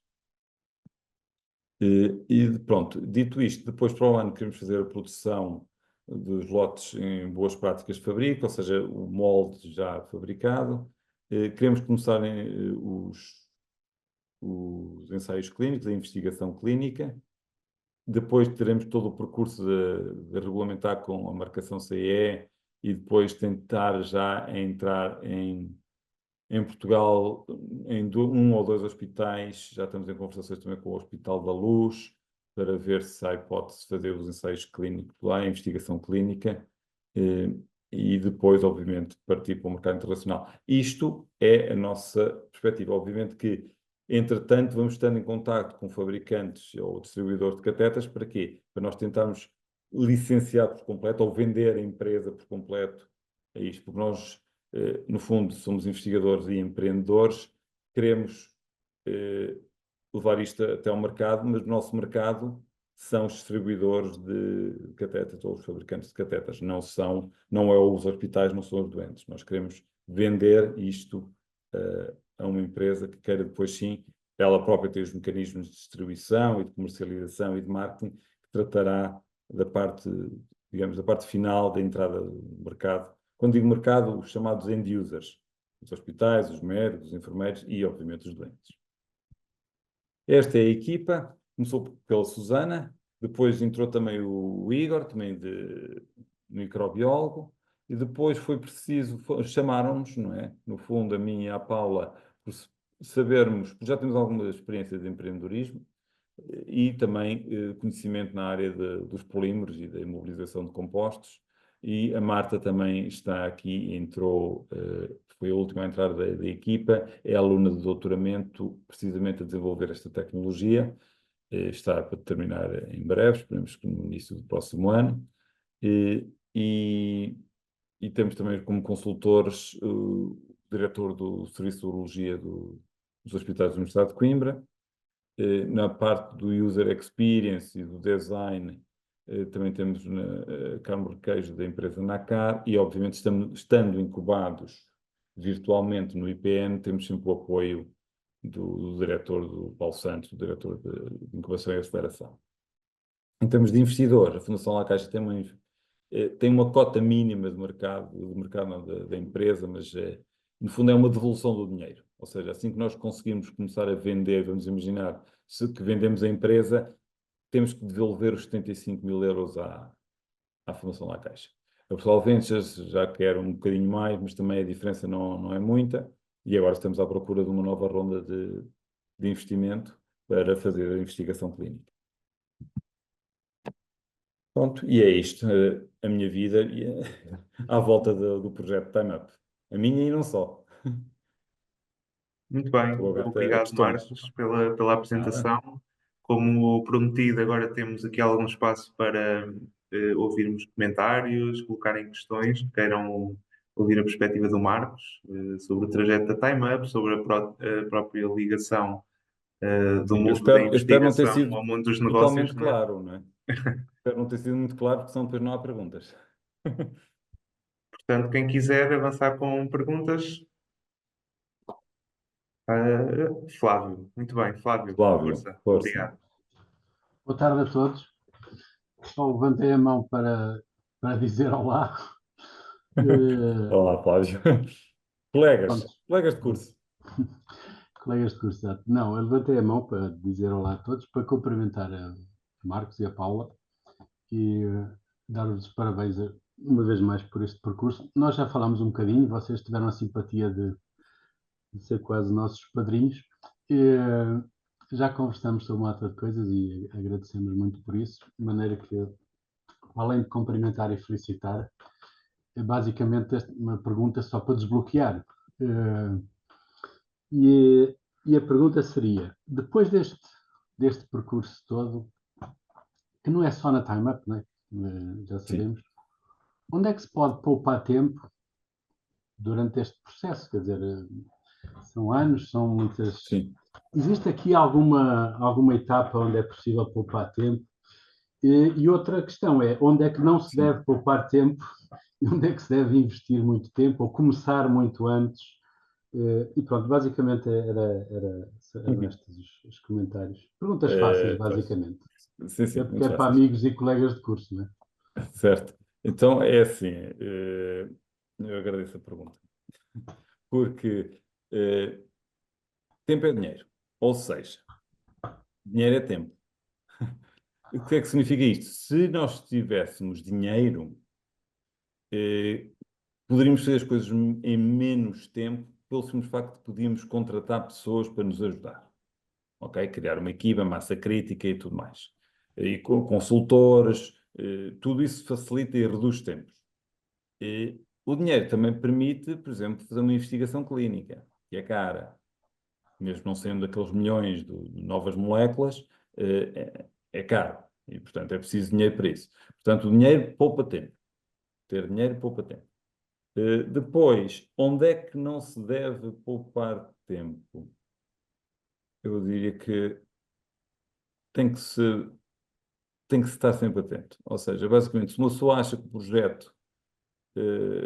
E pronto, dito isto, depois para o ano queremos fazer a produção dos lotes em boas práticas de fabrico, ou seja, o molde já fabricado. Queremos começar os ensaios clínicos, a investigação clínica. Depois teremos todo o percurso de regulamentar com a marcação CE e depois tentar já entrar em Portugal, em um ou dois hospitais, já estamos em conversações também com o Hospital da Luz, para ver se há hipótese de fazer os ensaios clínicos lá, a investigação clínica, e depois, obviamente, partir para o mercado internacional. Isto é a nossa perspectiva. Obviamente que, entretanto, vamos estando em contacto com fabricantes ou distribuidores de catetas, para quê? Para nós tentarmos licenciar por completo ou vender a empresa por completo a isto, porque nós no fundo, somos investigadores e empreendedores, queremos levar isto até ao mercado, mas o nosso mercado são os distribuidores de catetas ou os fabricantes de catetas, não é os hospitais, não são os doentes. Nós queremos vender isto a uma empresa que queira depois sim ela própria tem os mecanismos de distribuição e de comercialização e de marketing que tratará da parte, digamos, da parte final da entrada do mercado. Quando digo mercado, os chamados end users, os hospitais, os médicos, os enfermeiros e, obviamente, os doentes. Esta é a equipa, começou pela Susana, depois entrou também o Igor, também de microbiólogo, e depois foi preciso, chamaram-nos, não é? No fundo, a mim e a Paula, por sabermos, porque já temos alguma experiência de empreendedorismo, e também conhecimento na área dos polímeros e da imobilização de compostos, e a Marta também está aqui, entrou, foi a última a entrar da equipa, é aluna de doutoramento, precisamente a desenvolver esta tecnologia, está para terminar em breve, esperemos que no início do próximo ano, e, e temos também como consultores o diretor do Serviço de Urologia dos Hospitais da Universidade de Coimbra. Na parte do user experience e do design, também temos a Carmo Queijo da empresa Nacar e, obviamente, estando incubados virtualmente no IPN, temos sempre o apoio do diretor, do Paulo Santos, do diretor de Incubação e Aceleração. Em termos de investidor, a Fundação La Caixa tem uma cota mínima de mercado não, da empresa, mas no fundo é uma devolução do dinheiro. Ou seja, assim que nós conseguimos começar a vender, vamos imaginar, se que vendemos a empresa, temos que devolver os 75 mil euros à Fundação La Caixa. A Pessoal Ventures já quer um bocadinho mais, mas também a diferença não é muita, e agora estamos à procura de uma nova ronda de investimento para fazer a investigação clínica. Pronto, e é isto, a minha vida à volta do projeto Time Up. A minha e não só. Muito bem, Estou aberto a obrigado, questões. Marcos, pela Nada. apresentação. Como prometido, agora temos aqui algum espaço para ouvirmos comentários, colocarem questões que queiram ouvir a perspectiva do Marcos sobre o trajeto da Time Up, sobre a própria ligação do Sim, eu mundo da espero não ter investigação sido ao mundo dos negócios, totalmente não é? claro, não é? Espero não ter sido muito claro, porque senão depois não há perguntas. Portanto, quem quiser avançar com perguntas, Flávio. Muito bem, Flávio, Flávio, força. força. Obrigado. Boa tarde a todos. Só levantei a mão para dizer olá. Olá, Flávio. Pronto, Colegas de curso. colegas de curso. Exato. Não, eu levantei a mão para dizer olá a todos, para cumprimentar a Marcos e a Paula e dar-vos parabéns uma vez mais por este percurso. Nós já falámos um bocadinho, vocês tiveram a simpatia de ser quase nossos padrinhos. E, já conversamos sobre uma data de coisas e agradecemos muito por isso, de maneira que, além de cumprimentar e felicitar, é basicamente uma pergunta só para desbloquear. Eh, e a pergunta seria: depois deste percurso todo, que não é só na Time Up, né? Já Sim, sabemos, onde é que se pode poupar tempo durante este processo? Quer dizer, são anos, são muitas. sim. Existe aqui alguma etapa onde é possível poupar tempo? E outra questão é: onde é que não se Sim. deve poupar tempo e onde é que se deve investir muito tempo ou começar muito antes? E pronto, basicamente eram Uhum. estes os comentários. Perguntas fáceis, Pois. basicamente. Sim, Que é, sim, que muito é para fáceis. amigos e colegas de curso, não é? Certo. Então, é assim, eu agradeço a pergunta. Porque tempo é dinheiro. Ou seja, dinheiro é tempo. O que é que significa isto? Se nós tivéssemos dinheiro, eh, poderíamos fazer as coisas em menos tempo, pelo simples facto de podíamos contratar pessoas para nos ajudar. Ok? Criar uma equipa, massa crítica e tudo mais. E com consultores, tudo isso facilita e reduz tempos. O dinheiro também permite, por exemplo, fazer uma investigação clínica, que é cara. Mesmo não sendo aqueles milhões de novas moléculas, é caro. E, portanto, é preciso dinheiro para isso. Portanto, o dinheiro poupa tempo. Ter dinheiro poupa tempo. Depois, onde é que não se deve poupar tempo? Eu diria que tem que se, tem que se estar sempre atento. Ou seja, basicamente, se uma pessoa acha que o projeto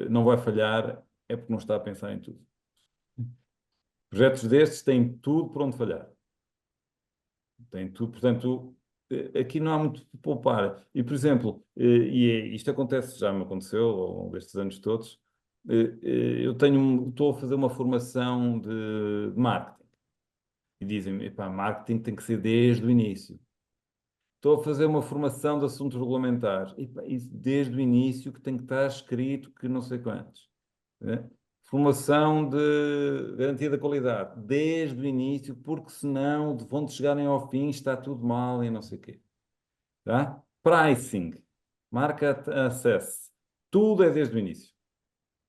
não vai falhar, é porque não está a pensar em tudo. Projetos destes têm tudo por onde falhar. tem tudo. Portanto, aqui não há muito de poupar. E, por exemplo, isto acontece, já me aconteceu ao longo destes anos todos, estou a fazer uma formação de marketing. E dizem-me, epá, marketing tem que ser desde o início. Estou a fazer uma formação de assuntos regulamentares. Epá, isso desde o início que tem que estar escrito que não sei quantos. Né? Formação de garantia da qualidade, desde o início, porque senão vão chegarem ao fim, está tudo mal e não sei o quê. Tá? Pricing, market access, tudo é desde o início.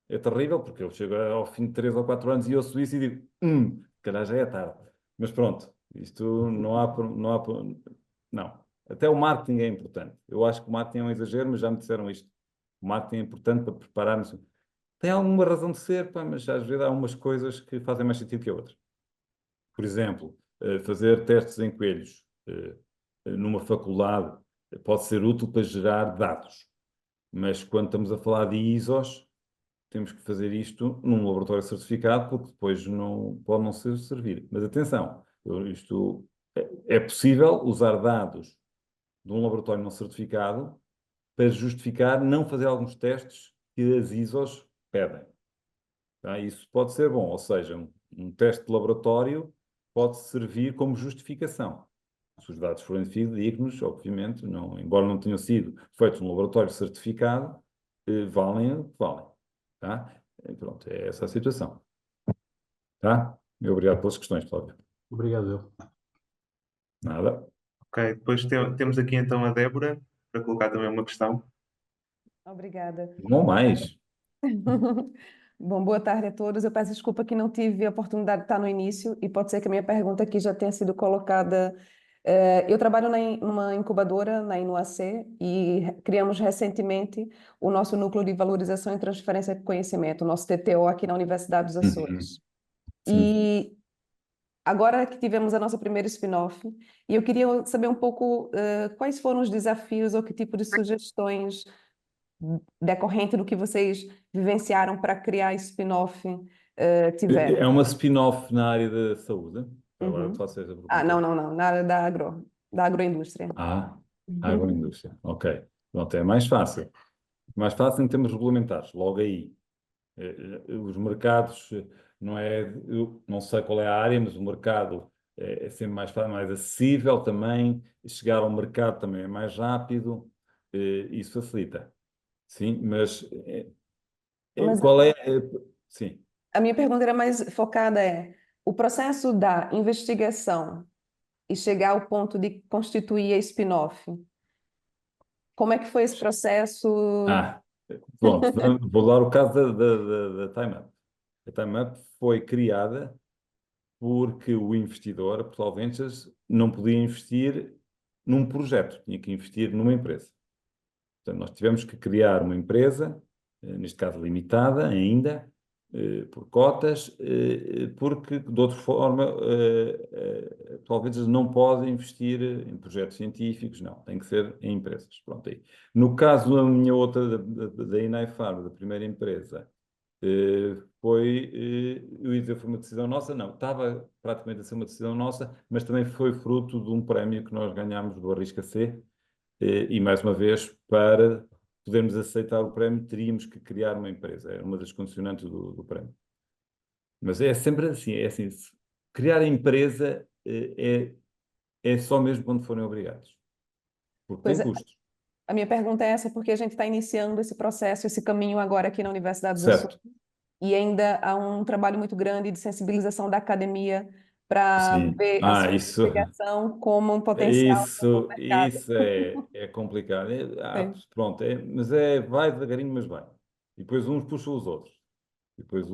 É terrível, porque eu chego ao fim de 3 ou 4 anos e ouço isso e digo, se calhar já é tarde. Mas pronto, isto não. Até o marketing é importante. Eu acho que o marketing é um exagero, mas já me disseram isto. O marketing é importante para prepararmos. Tem alguma razão de ser, pá, mas às vezes há umas coisas que fazem mais sentido que outras. Por exemplo, fazer testes em coelhos numa faculdade pode ser útil para gerar dados, mas quando estamos a falar de ISOs, temos que fazer isto num laboratório certificado, porque depois não pode não ser servir. Mas atenção, isto é possível usar dados de um laboratório não certificado para justificar não fazer alguns testes que as ISOs pedem. Tá? Isso pode ser bom, ou seja, um teste de laboratório pode servir como justificação. Se os dados forem fidedignos, obviamente, não, embora não tenham sido feitos num laboratório certificado, valem o que valem. Tá? Pronto, é essa a situação. Tá? E obrigado pelas questões, Cláudio. Obrigado, eu. Nada. Ok, depois temos aqui então a Débora para colocar também uma questão. Obrigada. Não mais. Bom, boa tarde a todos. Eu peço desculpa que não tive a oportunidade de estar no início e pode ser que a minha pergunta aqui já tenha sido colocada. Eu trabalho numa incubadora na Inuacê e criamos recentemente o nosso Núcleo de Valorização e Transferência de Conhecimento, o nosso TTO aqui na Universidade dos Açores. Sim. E agora que tivemos a nossa primeira spin-off, e eu queria saber um pouco quais foram os desafios ou que tipo de sugestões decorrente do que vocês vivenciaram para criar esse spin-off, É tiveram. uma spin-off na área da saúde. Agora te Uhum. faço essa Ah, não, pergunta. não, não, na área da agroindústria. Agroindústria. Ok. Pronto, é mais fácil. Mais fácil em termos regulamentares, logo aí. Os mercados, não é, eu não sei qual é a área, mas o mercado é sempre mais fácil, mais acessível também. Chegar ao mercado também é mais rápido. Isso facilita. Sim, mas Mas qual é? Sim. a minha pergunta era mais focada o processo da investigação e chegar ao ponto de constituir a spin-off. Como é que foi esse processo? Ah, pronto. Vou dar o caso da Time Up. A Time Up foi criada porque o investidor, a Portugal Ventures, não podia investir num projeto, tinha que investir numa empresa. Portanto, nós tivemos que criar uma empresa, neste caso limitada ainda, por cotas, porque de outra forma, Portugal Ventures não pode investir em projetos científicos, não, tem que ser em empresas. Pronto, aí. No caso da minha outra, da Inai Farma, da primeira empresa, eu ia dizer, foi uma decisão nossa, não, estava praticamente a ser uma decisão nossa, mas também foi fruto de um prémio que nós ganhámos do Arrisca-C, e mais uma vez, para podermos aceitar o prémio, teríamos que criar uma empresa, era uma das condicionantes do prémio. Mas é sempre assim, criar a empresa é só mesmo quando forem obrigados, porque Pois tem é, custos, a minha pergunta é essa, porque a gente está iniciando esse processo, esse caminho agora aqui na Universidade dos Açores. certo? E ainda há um trabalho muito grande de sensibilização da academia para Sim. ver a sua investigação como um potencial no mercado. Isso é complicado. Sim. Pronto, mas vai devagarinho, mas vai. E depois uns puxam os outros. E depois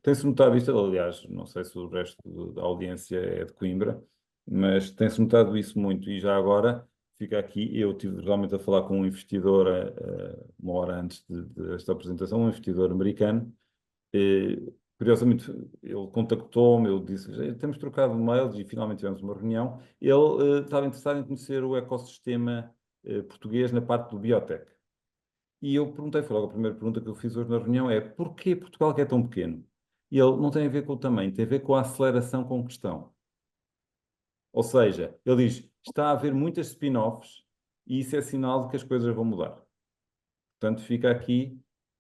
tem-se notado isto, aliás, não sei se o resto da audiência é de Coimbra, mas tem-se notado isso muito. E já agora, fica aqui, eu estive realmente a falar com um investidor uma hora antes desta apresentação, um investidor americano. Curiosamente, ele contactou-me, eu disse, temos trocado mails e finalmente tivemos uma reunião. Ele estava interessado em conhecer o ecossistema português na parte do biotech. E eu perguntei, foi logo a primeira pergunta que eu fiz hoje na reunião, é porquê Portugal que é tão pequeno? E ele não tem a ver com o tamanho, tem a ver com a aceleração com que estão. Ou seja, ele diz, está a haver muitas spin-offs e isso é sinal de que as coisas vão mudar. Portanto, fica aqui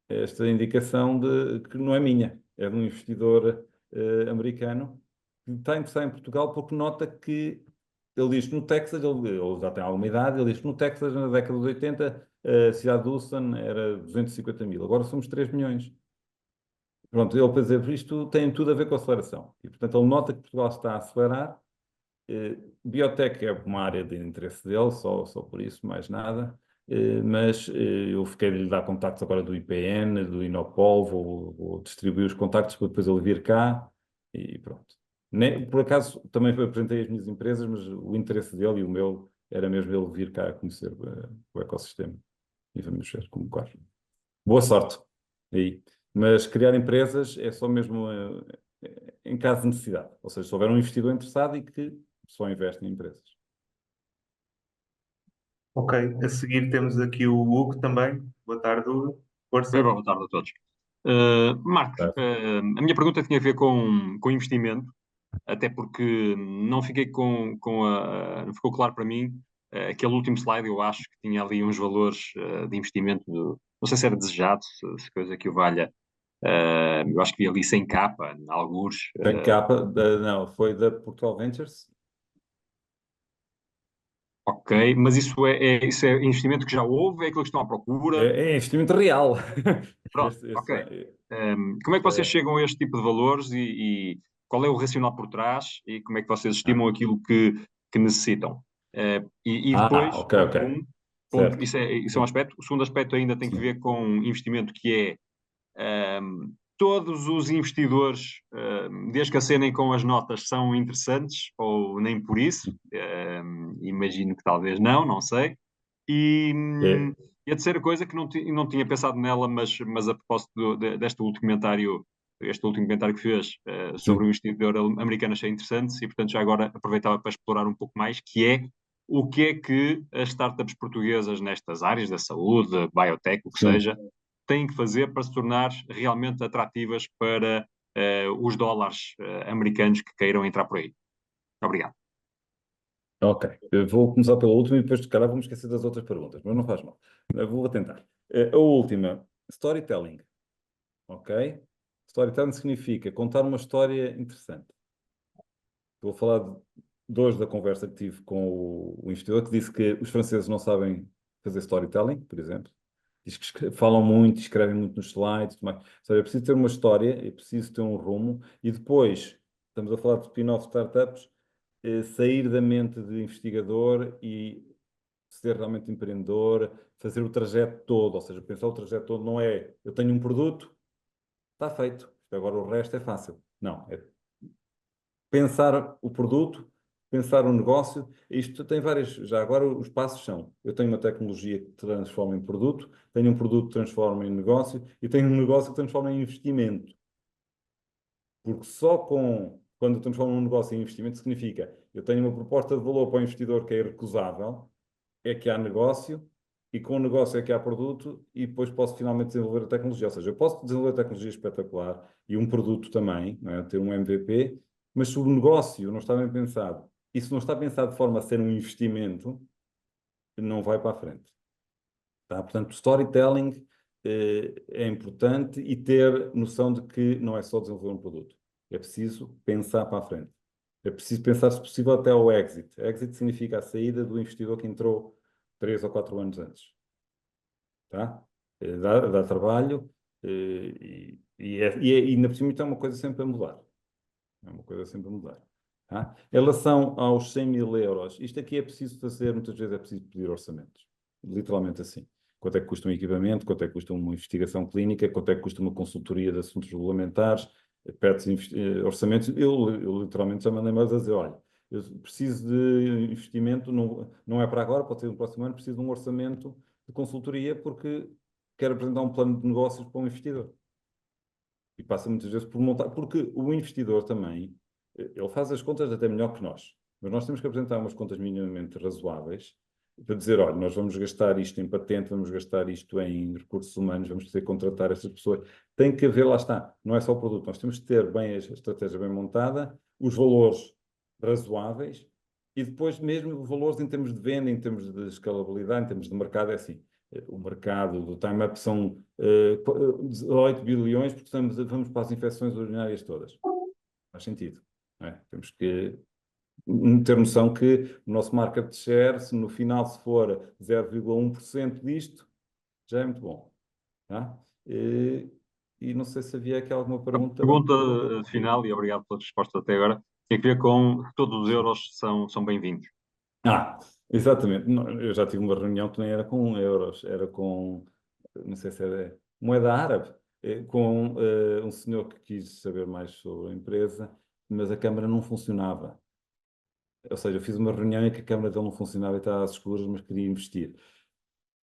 esta indicação de que não é minha, é de um investidor americano que está interessado em Portugal porque nota que ele diz que no Texas, ele já tem alguma idade, ele diz que no Texas, na década de 80, a cidade de Houston era 250 mil, agora somos 3 milhões. Pronto, ele para dizer, isto tem tudo a ver com a aceleração. E, portanto, ele nota que Portugal está a acelerar. Biotech é uma área de interesse dele, só por isso, mais nada. Mas eu fiquei de lhe dar contactos agora do IPN, do Inopol, vou distribuir os contactos para depois ele vir cá e pronto. Por acaso também apresentei as minhas empresas, mas o interesse dele e o meu era mesmo ele vir cá a conhecer o ecossistema e vamos ver como corre. Boa sorte aí. Mas criar empresas é só mesmo em caso de necessidade. Ou seja, se houver um investidor interessado e que só investe em empresas. Ok, a seguir temos aqui o Hugo também. Boa tarde, Hugo. Força. Boa tarde a todos. Marcos, Tá. a minha pergunta tinha a ver com investimento, até porque não fiquei não ficou claro para mim aquele último slide. Eu acho que tinha ali uns valores de investimento, não sei se era desejado, se coisa que o valha. Eu acho que vi ali 100K, alguns. Tem capa, não, foi da Portugal Ventures. Ok, mas isso é investimento que já houve, é aquilo que estão à procura. É investimento real. Pronto, ok. Como é que vocês chegam a este tipo de valores e qual é o racional por trás e como é que vocês estimam aquilo que necessitam? E depois, Ok, ok. Certo. isso é um aspecto. O segundo aspecto ainda tem que Sim. ver com investimento, que todos os investidores, desde que acenem com as notas, são interessantes ou nem por isso. Imagino que talvez não sei. E, É, e a terceira coisa que não tinha pensado nela, mas a propósito deste último comentário, este último comentário que fez sobre o sim. investidor americano, achei interessante e, portanto, já agora aproveitava para explorar um pouco mais, que é o que é que as startups portuguesas nestas áreas da saúde, biotech, o que Sim. seja, têm que fazer para se tornar realmente atrativas para os dólares americanos que queiram entrar por aí. Obrigado. Ok, eu vou começar pela última e depois, de cara, vamos esquecer das outras perguntas, mas não faz mal. Eu vou tentar. A última, storytelling. Ok? Storytelling significa contar uma história interessante. Vou falar de hoje da conversa que tive com o investidor, que disse que os franceses não sabem fazer storytelling, por exemplo. Diz que falam muito, escrevem muito nos slides, mas, ou seja, é preciso ter uma história, é preciso ter um rumo, e depois, estamos a falar de spin-off startups, sair da mente de investigador e ser realmente empreendedor, fazer o trajeto todo, ou seja, pensar o trajeto todo não é eu tenho um produto, está feito, agora o resto é fácil. Não, é pensar o produto, pensar o negócio. Isto tem várias. Já agora os passos são: eu tenho uma tecnologia que transforma em produto, tenho um produto que transforma em negócio e tenho um negócio que transforma em investimento. Porque só quando transforma um negócio em investimento significa eu tenho uma proposta de valor para o investidor que é irrecusável, é que há negócio. E com o negócio é que há produto e depois posso finalmente desenvolver a tecnologia. Ou seja, eu posso desenvolver tecnologia espetacular e um produto também, não é? Ter um MVP, mas se o negócio não está bem pensado e se não está pensado de forma a ser um investimento, não vai para a frente. Tá? Portanto, storytelling é importante e ter noção de que não é só desenvolver um produto. É preciso pensar para a frente. É preciso pensar, se possível, até ao exit. Exit significa a saída do investidor que entrou 3 ou 4 anos antes. Tá? Dá trabalho e ainda por cima é uma coisa sempre a mudar. É uma coisa sempre a mudar. Tá? Em relação aos 100 mil euros, isto aqui é preciso fazer, muitas vezes é preciso pedir orçamentos. Literalmente assim. Quanto é que custa um equipamento, quanto é que custa uma investigação clínica, quanto é que custa uma consultoria de assuntos regulamentares, pede-se orçamentos. Eu literalmente já mandei mais a dizer, olha, eu preciso de investimento, não é para agora, pode ser no próximo ano, preciso de um orçamento de consultoria porque quero apresentar um plano de negócios para um investidor. E passa muitas vezes por montar, porque o investidor também, ele faz as contas até melhor que nós, mas nós temos que apresentar umas contas minimamente razoáveis para dizer, olha, nós vamos gastar isto em patente, vamos gastar isto em recursos humanos, vamos ter que contratar essas pessoas. Tem que haver, lá está, não é só o produto, nós temos que ter bem a estratégia bem montada, os valores razoáveis E depois mesmo valores em termos de venda, em termos de escalabilidade, em termos de mercado, é assim. O mercado do Time-Up são 18 bilhões, porque vamos para as infecções urinárias todas. Faz sentido, não é? Temos que ter noção que o nosso market share, se no final se for 0,1% disto, já é muito bom. Tá? E não sei se havia aqui alguma A pergunta. pergunta final, e obrigado pela resposta até agora, tem a ver com todos os euros são bem-vindos. Exatamente. Eu já tive uma reunião que nem era com euros, era com, não sei se era moeda árabe, com um senhor que quis saber mais sobre a empresa, mas a câmara não funcionava. Ou seja, eu fiz uma reunião em que a câmara dele não funcionava e estava às escuras, mas queria investir.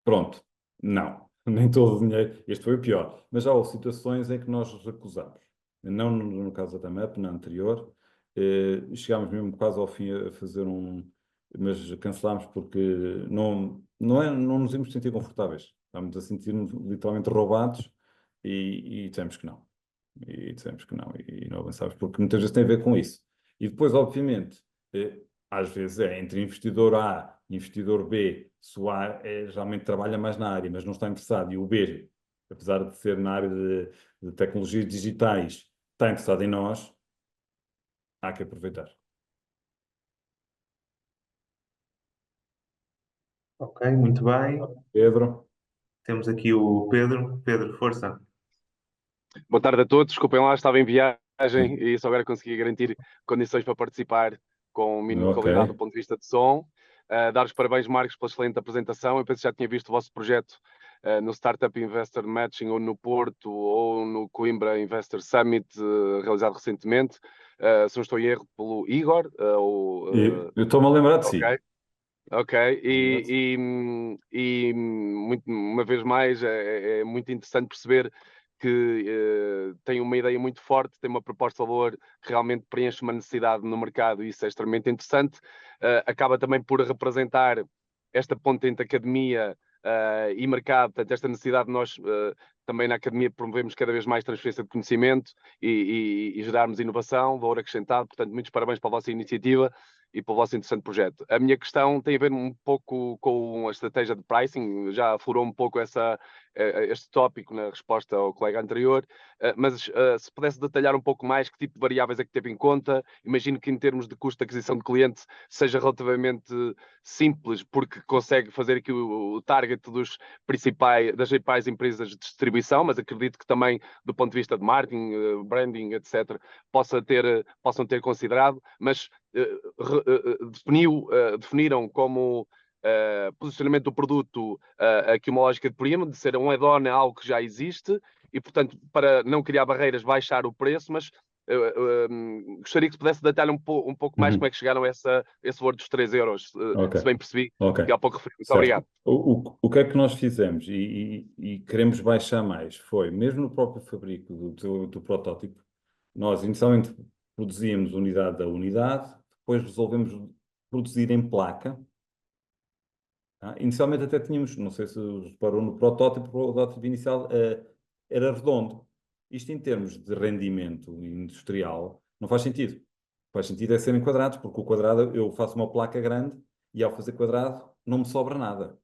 Pronto. Não. Nem todo o dinheiro. Este foi o pior. Mas já houve situações em que nós recusamos. Não no caso da TAMUP, na anterior. Chegámos mesmo quase ao fim a fazer mas cancelámos porque não nos íamos sentir confortáveis. Estávamos a sentir-nos literalmente roubados e dissemos que não. E dissemos que não. E não avançámos, porque muitas vezes tem a ver com isso. E depois, obviamente, às vezes é entre investidor A e investidor B, se o A geralmente trabalha mais na área, mas não está interessado, e o B, apesar de ser na área de tecnologias digitais, está interessado em nós, há que aproveitar. Ok, muito bem. Pedro? Temos aqui o Pedro. Pedro, força. Boa tarde a todos. Desculpem lá, estava em viagem e só agora consegui garantir condições para participar com o mínimo de Ok. qualidade do ponto de vista de som. Dar os parabéns, Marcos, pela excelente apresentação. Eu penso que já tinha visto o vosso projeto no Startup Investor Matching, ou no Porto, ou no Coimbra Investor Summit, realizado recentemente. Se não estou em erro, pelo Igor. Eu estou-me a lembrar de si. Ok. Ok, uma vez mais é muito interessante perceber que tem uma ideia muito forte, tem uma proposta de valor que realmente preenche uma necessidade no mercado e isso é extremamente interessante. Acaba também por representar esta ponte entre academia e mercado, portanto, esta necessidade de nós também na academia promovemos cada vez mais transferência de conhecimento e gerarmos inovação, valor acrescentado. Portanto, muitos parabéns pela vossa iniciativa e pelo vosso interessante projeto. A minha questão tem a ver um pouco com a estratégia de pricing, já aflorou um pouco este tópico na resposta ao colega anterior, mas se pudesse detalhar um pouco mais que tipo de variáveis é que teve em conta. Imagino que em termos de custo de aquisição de cliente seja relativamente simples, porque consegue fazer aqui o target das principais empresas de distribuição, mas acredito que também do ponto de vista de marketing, branding, etc., possam ter considerado, mas definiram como posicionamento do produto aqui uma lógica de prima, de ser um add-on a algo que já existe e, portanto, para não criar barreiras, baixar o preço, mas gostaria que se pudesse detalhar um pouco mais como é que chegaram a esse valor dos 3 euros, Ok. se bem percebi, Ok. que há pouco referi. Muito Certo. obrigado. O que é que nós fizemos e queremos baixar mais foi, mesmo no próprio fabrico do protótipo, nós inicialmente produzíamos unidade a unidade, depois resolvemos produzir em placa. Tá? Inicialmente até tínhamos, não sei se reparou no protótipo, o protótipo inicial era redondo. Isto em termos de rendimento industrial não faz sentido. Faz sentido é serem quadrados, porque o quadrado eu faço uma placa grande e ao fazer quadrado não me sobra nada.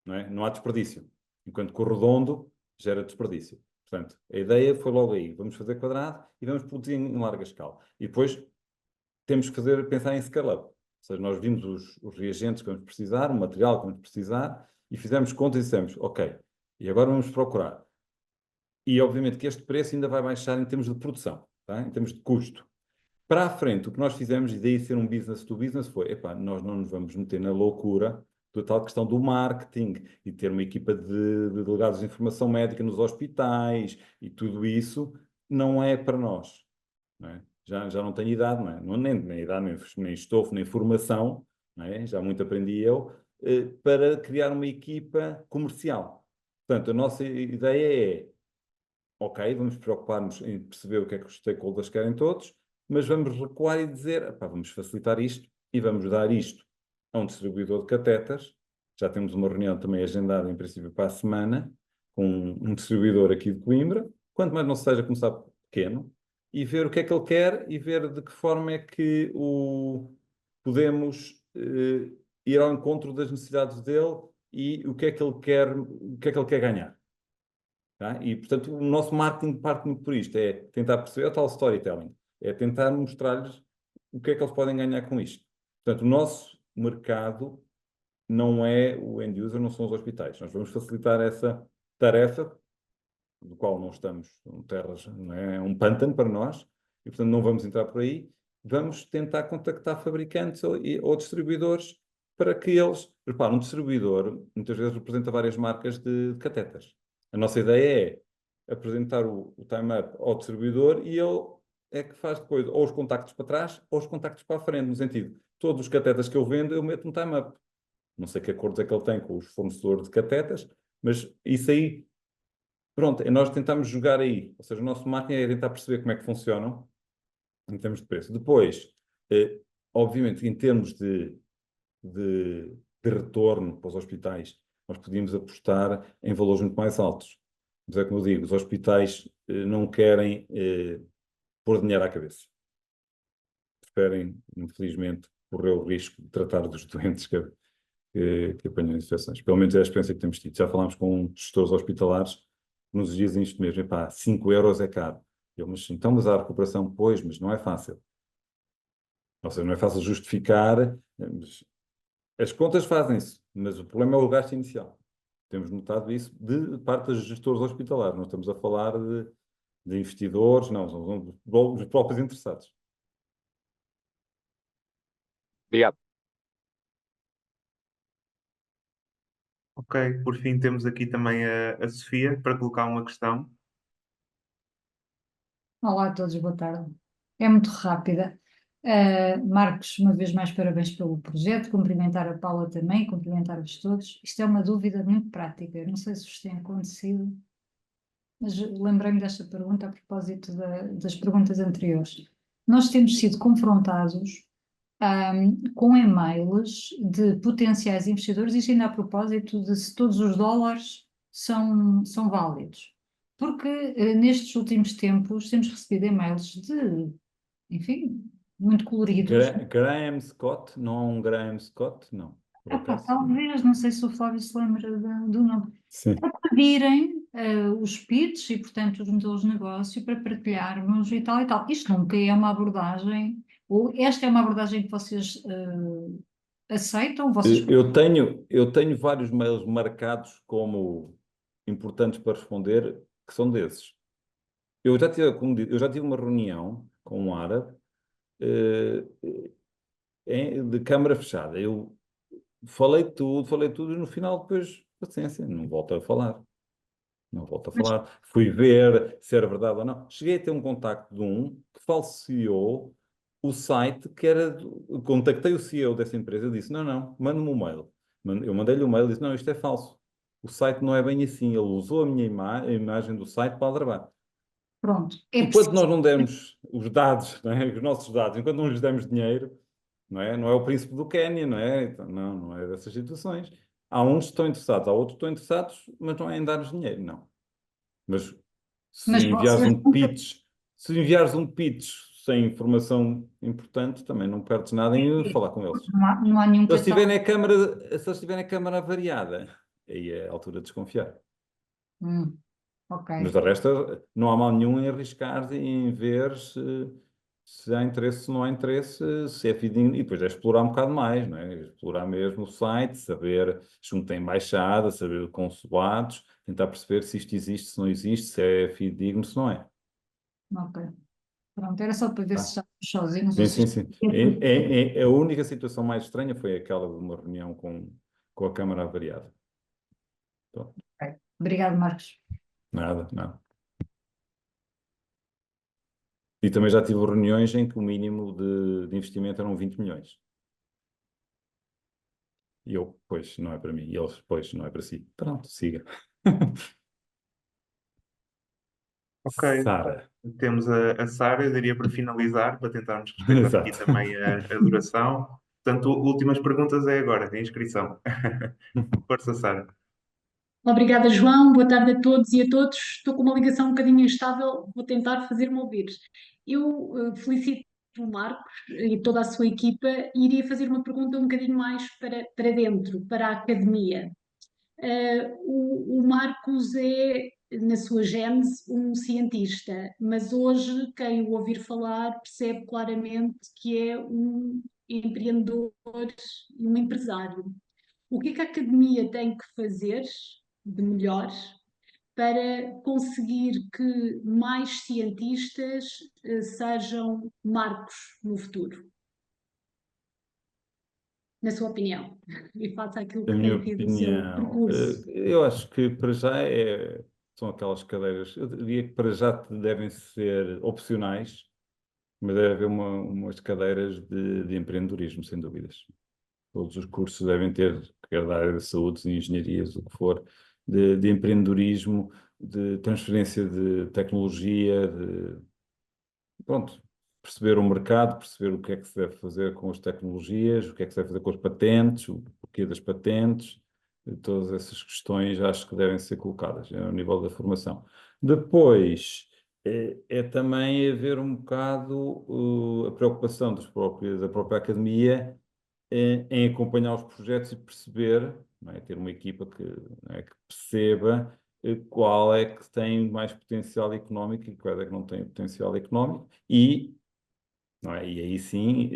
Não é? Não há desperdício. Enquanto que o redondo gera desperdício. Portanto, a ideia foi logo aí. Vamos fazer quadrado e vamos produzir em larga escala. E depois temos que pensar em scale-up. Ou seja, nós vimos os reagentes que vamos precisar, o material que vamos precisar e fizemos contas e dissemos, ok, e agora vamos procurar. E obviamente que este preço ainda vai baixar em termos de produção, tá? Em termos de custo. Para a frente, o que nós fizemos, e daí ser um business to business, foi, epá, nós não nos vamos meter na loucura da tal questão do marketing e ter uma equipa de delegados de informação médica nos hospitais e tudo isso não é para nós. Não é? Já não tenho idade, não é? Nem idade, nem estofo, nem formação, não é? Já muito aprendi eu, para criar uma equipa comercial. Portanto, a nossa ideia é, ok, vamos preocupar-nos em perceber o que é que os stakeholders querem todos, mas vamos recuar e dizer, pá, vamos facilitar isto e vamos dar isto a um distribuidor de catéteres. Já temos uma reunião também agendada, em princípio, para a semana, com um distribuidor aqui de Coimbra, quanto mais não seja começar pequeno, e ver o que é que ele quer e ver de que forma é que podemos ir ao encontro das necessidades dele e o que é que ele quer, o que é que ele quer ganhar. Tá? E, portanto, o nosso marketing parte muito por isto, é tentar perceber, é o tal storytelling, é tentar mostrar-lhes o que é que eles podem ganhar com isto. Portanto, o nosso mercado não é o end user, não são os hospitais. Nós vamos facilitar essa tarefa, do qual não estamos em terras, não é um pântano para nós, e, portanto, não vamos entrar por aí. Vamos tentar contactar fabricantes ou distribuidores para que eles... Repara, um distribuidor muitas vezes representa várias marcas de catetas. A nossa ideia é apresentar o time-up ao distribuidor e ele é que faz depois ou os contactos para trás ou os contactos para a frente, no sentido, todos os catetas que eu vendo, eu meto no time-up. Não sei que acordos é que ele tem com os fornecedores de catetas, mas isso aí, pronto, nós tentamos jogar aí. Ou seja, o nosso marketing é tentar perceber como é que funcionam em termos de preço. Depois, obviamente, em termos de retorno para os hospitais, nós podíamos apostar em valores muito mais altos. Mas é como eu digo, os hospitais não querem pôr dinheiro à cabeça. Preferem, infelizmente, correr o risco de tratar dos doentes que apanham infecções. Pelo menos é a experiência que temos tido. Já falámos com gestores hospitalares que nos dizem isto mesmo. Epá, 5 euros é caro. Eu, mas a recuperação, pois, mas não é fácil. Ou seja, não é fácil justificar. As contas fazem-se, mas o problema é o gasto inicial. Temos notado isso de parte dos gestores hospitalares. Não estamos a falar de investidores, não, são dos próprios interessados. Obrigado. Ok, por fim temos aqui também a Sofia para colocar uma questão. Olá a todos, boa tarde. É muito rápida. Marcos, uma vez mais, parabéns pelo projeto. Cumprimentar a Paula também, cumprimentar-vos todos. Isto é uma dúvida muito prática. Não sei se vos tem acontecido, mas lembrei-me desta pergunta a propósito das perguntas anteriores. Nós temos sido confrontados com e-mails de potenciais investidores, isto ainda a propósito de se todos os dólares são válidos. Porque nestes últimos tempos temos recebido e-mails de, enfim, muito coloridos. Graham Scott, não há um Graham Scott? Não. Por acaso? Talvez, não sei se o Flávio se lembra do nome. Sim. Para pedirem os pitches e, portanto, os modelos de negócio para partilharmos e tal e tal. Isto nunca é uma abordagem, ou esta é uma abordagem que vocês aceitam? Vocês... Eu tenho vários mails marcados como importantes para responder, que são desses. Eu já tive uma reunião com um árabe de câmara fechada. Eu falei tudo e no final depois, paciência, não volto a falar. Não volto a falar. Fui ver se era verdade ou não. Cheguei a ter um contacto de um que falseou o site que era... Contactei o CEO dessa empresa e disse, não, manda-me um mail. Eu mandei-lhe um mail e disse, não, isto é falso. O site não é bem assim. Ele usou a minha a imagem do site para aldrabar. Pronto. Enquanto nós não dermos os dados, não é? Os nossos dados, enquanto não lhes demos dinheiro, não é o príncipe do Quénia, não é? Então, não é dessas situações. Há uns que estão interessados, há outros que estão interessados, mas não é em dar-nos dinheiro, não. Mas se enviares um pitch sem informação importante, também não perdes nada em falar com eles. Não há nenhum Se eles tiverem a câmara variada, aí é a altura de desconfiar. Ok. Mas de resto, não há mal nenhum em arriscar e em ver se há interesse, se não há interesse, se é fidedigno, e depois é explorar um bocado mais, não é? Explorar mesmo o site, saber se não tem embaixada, saber consulados, tentar perceber se isto existe, se não existe, se é fidedigno, se não é. Ok. Pronto, era só para ver se estávamos sozinhos. Sim. A única situação mais estranha foi aquela de uma reunião com a Câmara Variada. Então, Okay. Obrigado, Marcos. nada. E também já tive reuniões em que o mínimo de investimento eram 20 milhões. E eu, pois, não é para mim. E eles, pois, não é para si. Pronto, siga. Ok, Sara. temos a Sara, eu diria para finalizar, para tentarmos respeitar aqui Exato. também a duração. Portanto, últimas perguntas é agora, a inscrição. Força, Sara. Obrigada, João. Boa tarde a todos e a todos. Estou com uma ligação um bocadinho instável, vou tentar fazer-me ouvir. Eu felicito pelo Marcos e toda a sua equipa, e iria fazer uma pergunta um bocadinho mais para dentro, para a academia. O Marcos é, na sua gênese, um cientista, mas hoje quem o ouvir falar percebe claramente que é um empreendedor e um empresário. O que é que a academia tem que fazer de melhor para conseguir que mais cientistas sejam Marcos no futuro? Na sua opinião, e face àquilo A que minha tem sido o seu opinião, percurso. eu acho que para já são aquelas cadeiras, eu diria que para já devem ser opcionais, mas deve haver umas cadeiras de empreendedorismo, sem dúvidas. Todos os cursos devem ter, quer da área da saúde, de engenharias, o que for, de empreendedorismo, de transferência de tecnologia, pronto, perceber o mercado, perceber o que é que se deve fazer com as tecnologias, o que é que se deve fazer com as patentes, o porquê das patentes, todas essas questões acho que devem ser colocadas ao nível da formação. Depois, é também haver um bocado a preocupação da própria academia em acompanhar os projetos e perceber, não é? Ter uma equipa não é, que perceba qual é que tem mais potencial económico e qual é que não tem potencial económico e, não é? E aí sim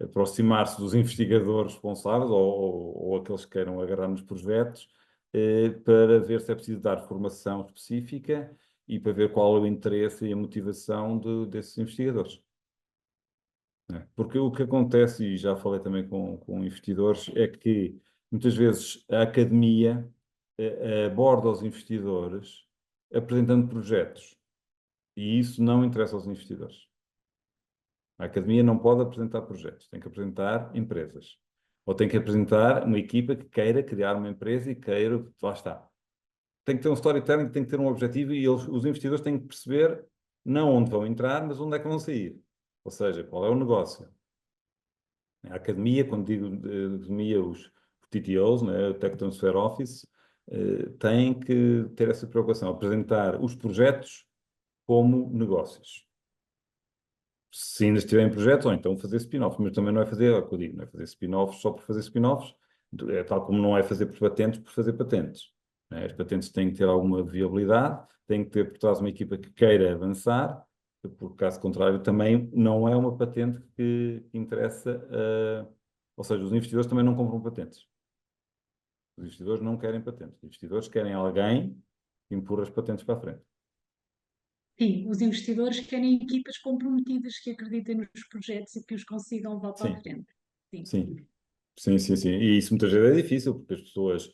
aproximar-se dos investigadores responsáveis ou aqueles que queiram agarrar nos projetos para ver se é preciso dar formação específica e para ver qual é o interesse e a motivação desses investigadores. Porque o que acontece, e já falei também com investidores, é que muitas vezes a academia aborda os investidores apresentando projetos e isso não interessa aos investidores. A academia não pode apresentar projetos, tem que apresentar empresas. Ou tem que apresentar uma equipa que queira criar uma empresa e queira, lá está. Tem que ter um storytelling, tem que ter um objetivo e os investidores têm que perceber não onde vão entrar, mas onde é que vão sair. Ou seja, qual é o negócio. A academia, quando digo academia, os TTOs, né, o Tech Transfer Office, têm que ter essa preocupação, apresentar os projetos como negócios. Se ainda estiverem em projetos, ou então fazer spin-offs, mas também não é fazer, é o que eu digo, não é fazer spin-offs só por fazer spin-offs, é tal como não é fazer por fazer patentes. Né? As patentes têm que ter alguma viabilidade, têm que ter por trás uma equipa que queira avançar, porque caso contrário também não é uma patente que interessa, ou seja, os investidores também não compram patentes. Os investidores não querem patentes. Os investidores querem alguém que empurra as patentes para a frente. Sim, os investidores querem equipas comprometidas que acreditem nos projetos e que os consigam levar para a frente. Sim. Sim. E isso muitas vezes é difícil, porque as pessoas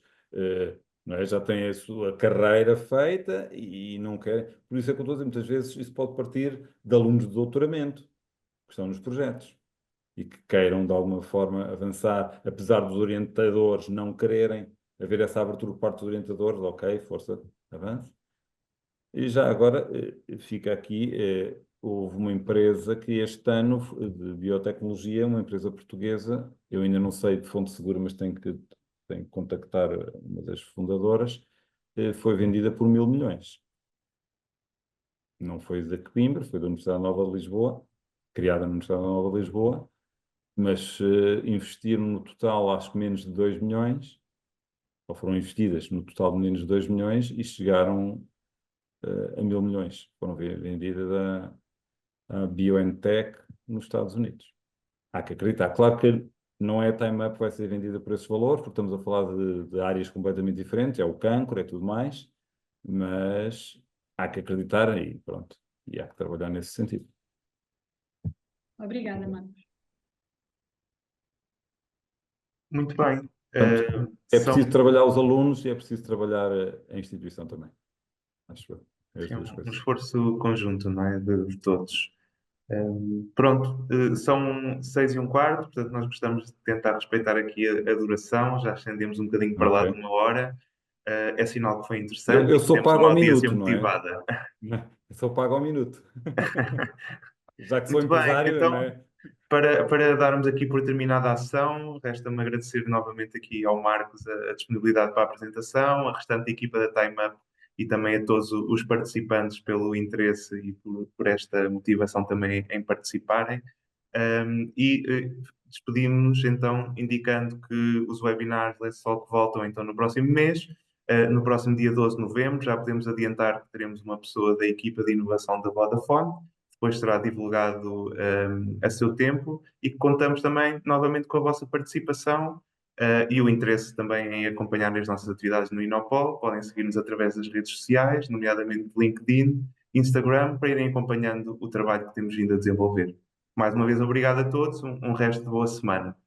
não é, já têm a sua carreira feita e não querem. Por isso é que eu estou a dizer, muitas vezes isso pode partir de alunos de doutoramento, que estão nos projetos e que queiram de alguma forma avançar, apesar dos orientadores não quererem, haver essa abertura por parte dos orientadores, ok, força, avance. E já agora fica aqui, houve uma empresa que este ano, de biotecnologia, uma empresa portuguesa, eu ainda não sei de fonte segura, mas tenho que contactar uma das fundadoras, foi vendida por 1.000 milhões. Não foi da Coimbra, foi da Universidade Nova de Lisboa, criada na Universidade Nova de Lisboa, mas investiram no total, acho que menos de 2 milhões, ou foram investidas no total de menos de 2 milhões e chegaram a 1.000 milhões. Foram vendidas a BioNTech nos Estados Unidos. Há que acreditar. Claro que não é a Time Up que vai ser vendida por esses valores, porque estamos a falar de áreas completamente diferentes, é o cancro, é tudo mais, mas há que acreditar e pronto. E há que trabalhar nesse sentido. Obrigada, Marcos. Muito bem. Portanto, é preciso trabalhar os alunos e é preciso trabalhar a instituição também. Acho eu. É as duas um coisas. esforço conjunto, não é? De todos. Pronto, são 6:15, portanto nós gostamos de tentar respeitar aqui a duração, já estendemos um bocadinho para lá de Ok. 1 hora. É sinal que foi interessante Eu e que sou temos pago uma ao audiência minuto, não é? motivada. Eu sou pago ao minuto. Já que sou Muito bem, empresário, não então, é? para darmos aqui por terminada a ação, resta-me agradecer novamente aqui ao Marcos a disponibilidade para a apresentação, a restante equipa da Time Up e também a todos os participantes pelo interesse e por esta motivação também em participarem. Despedimos-nos então indicando que os webinars Let's Talk voltam então no próximo mês. No próximo dia 12 de novembro, já podemos adiantar que teremos uma pessoa da equipa de inovação da Vodafone, depois será divulgado a seu tempo, e contamos também novamente com a vossa participação e o interesse também em acompanhar as nossas atividades no Inopol. Podem seguir-nos através das redes sociais, nomeadamente LinkedIn, Instagram, para irem acompanhando o trabalho que temos vindo a desenvolver. Mais uma vez, obrigado a todos, um resto de boa semana.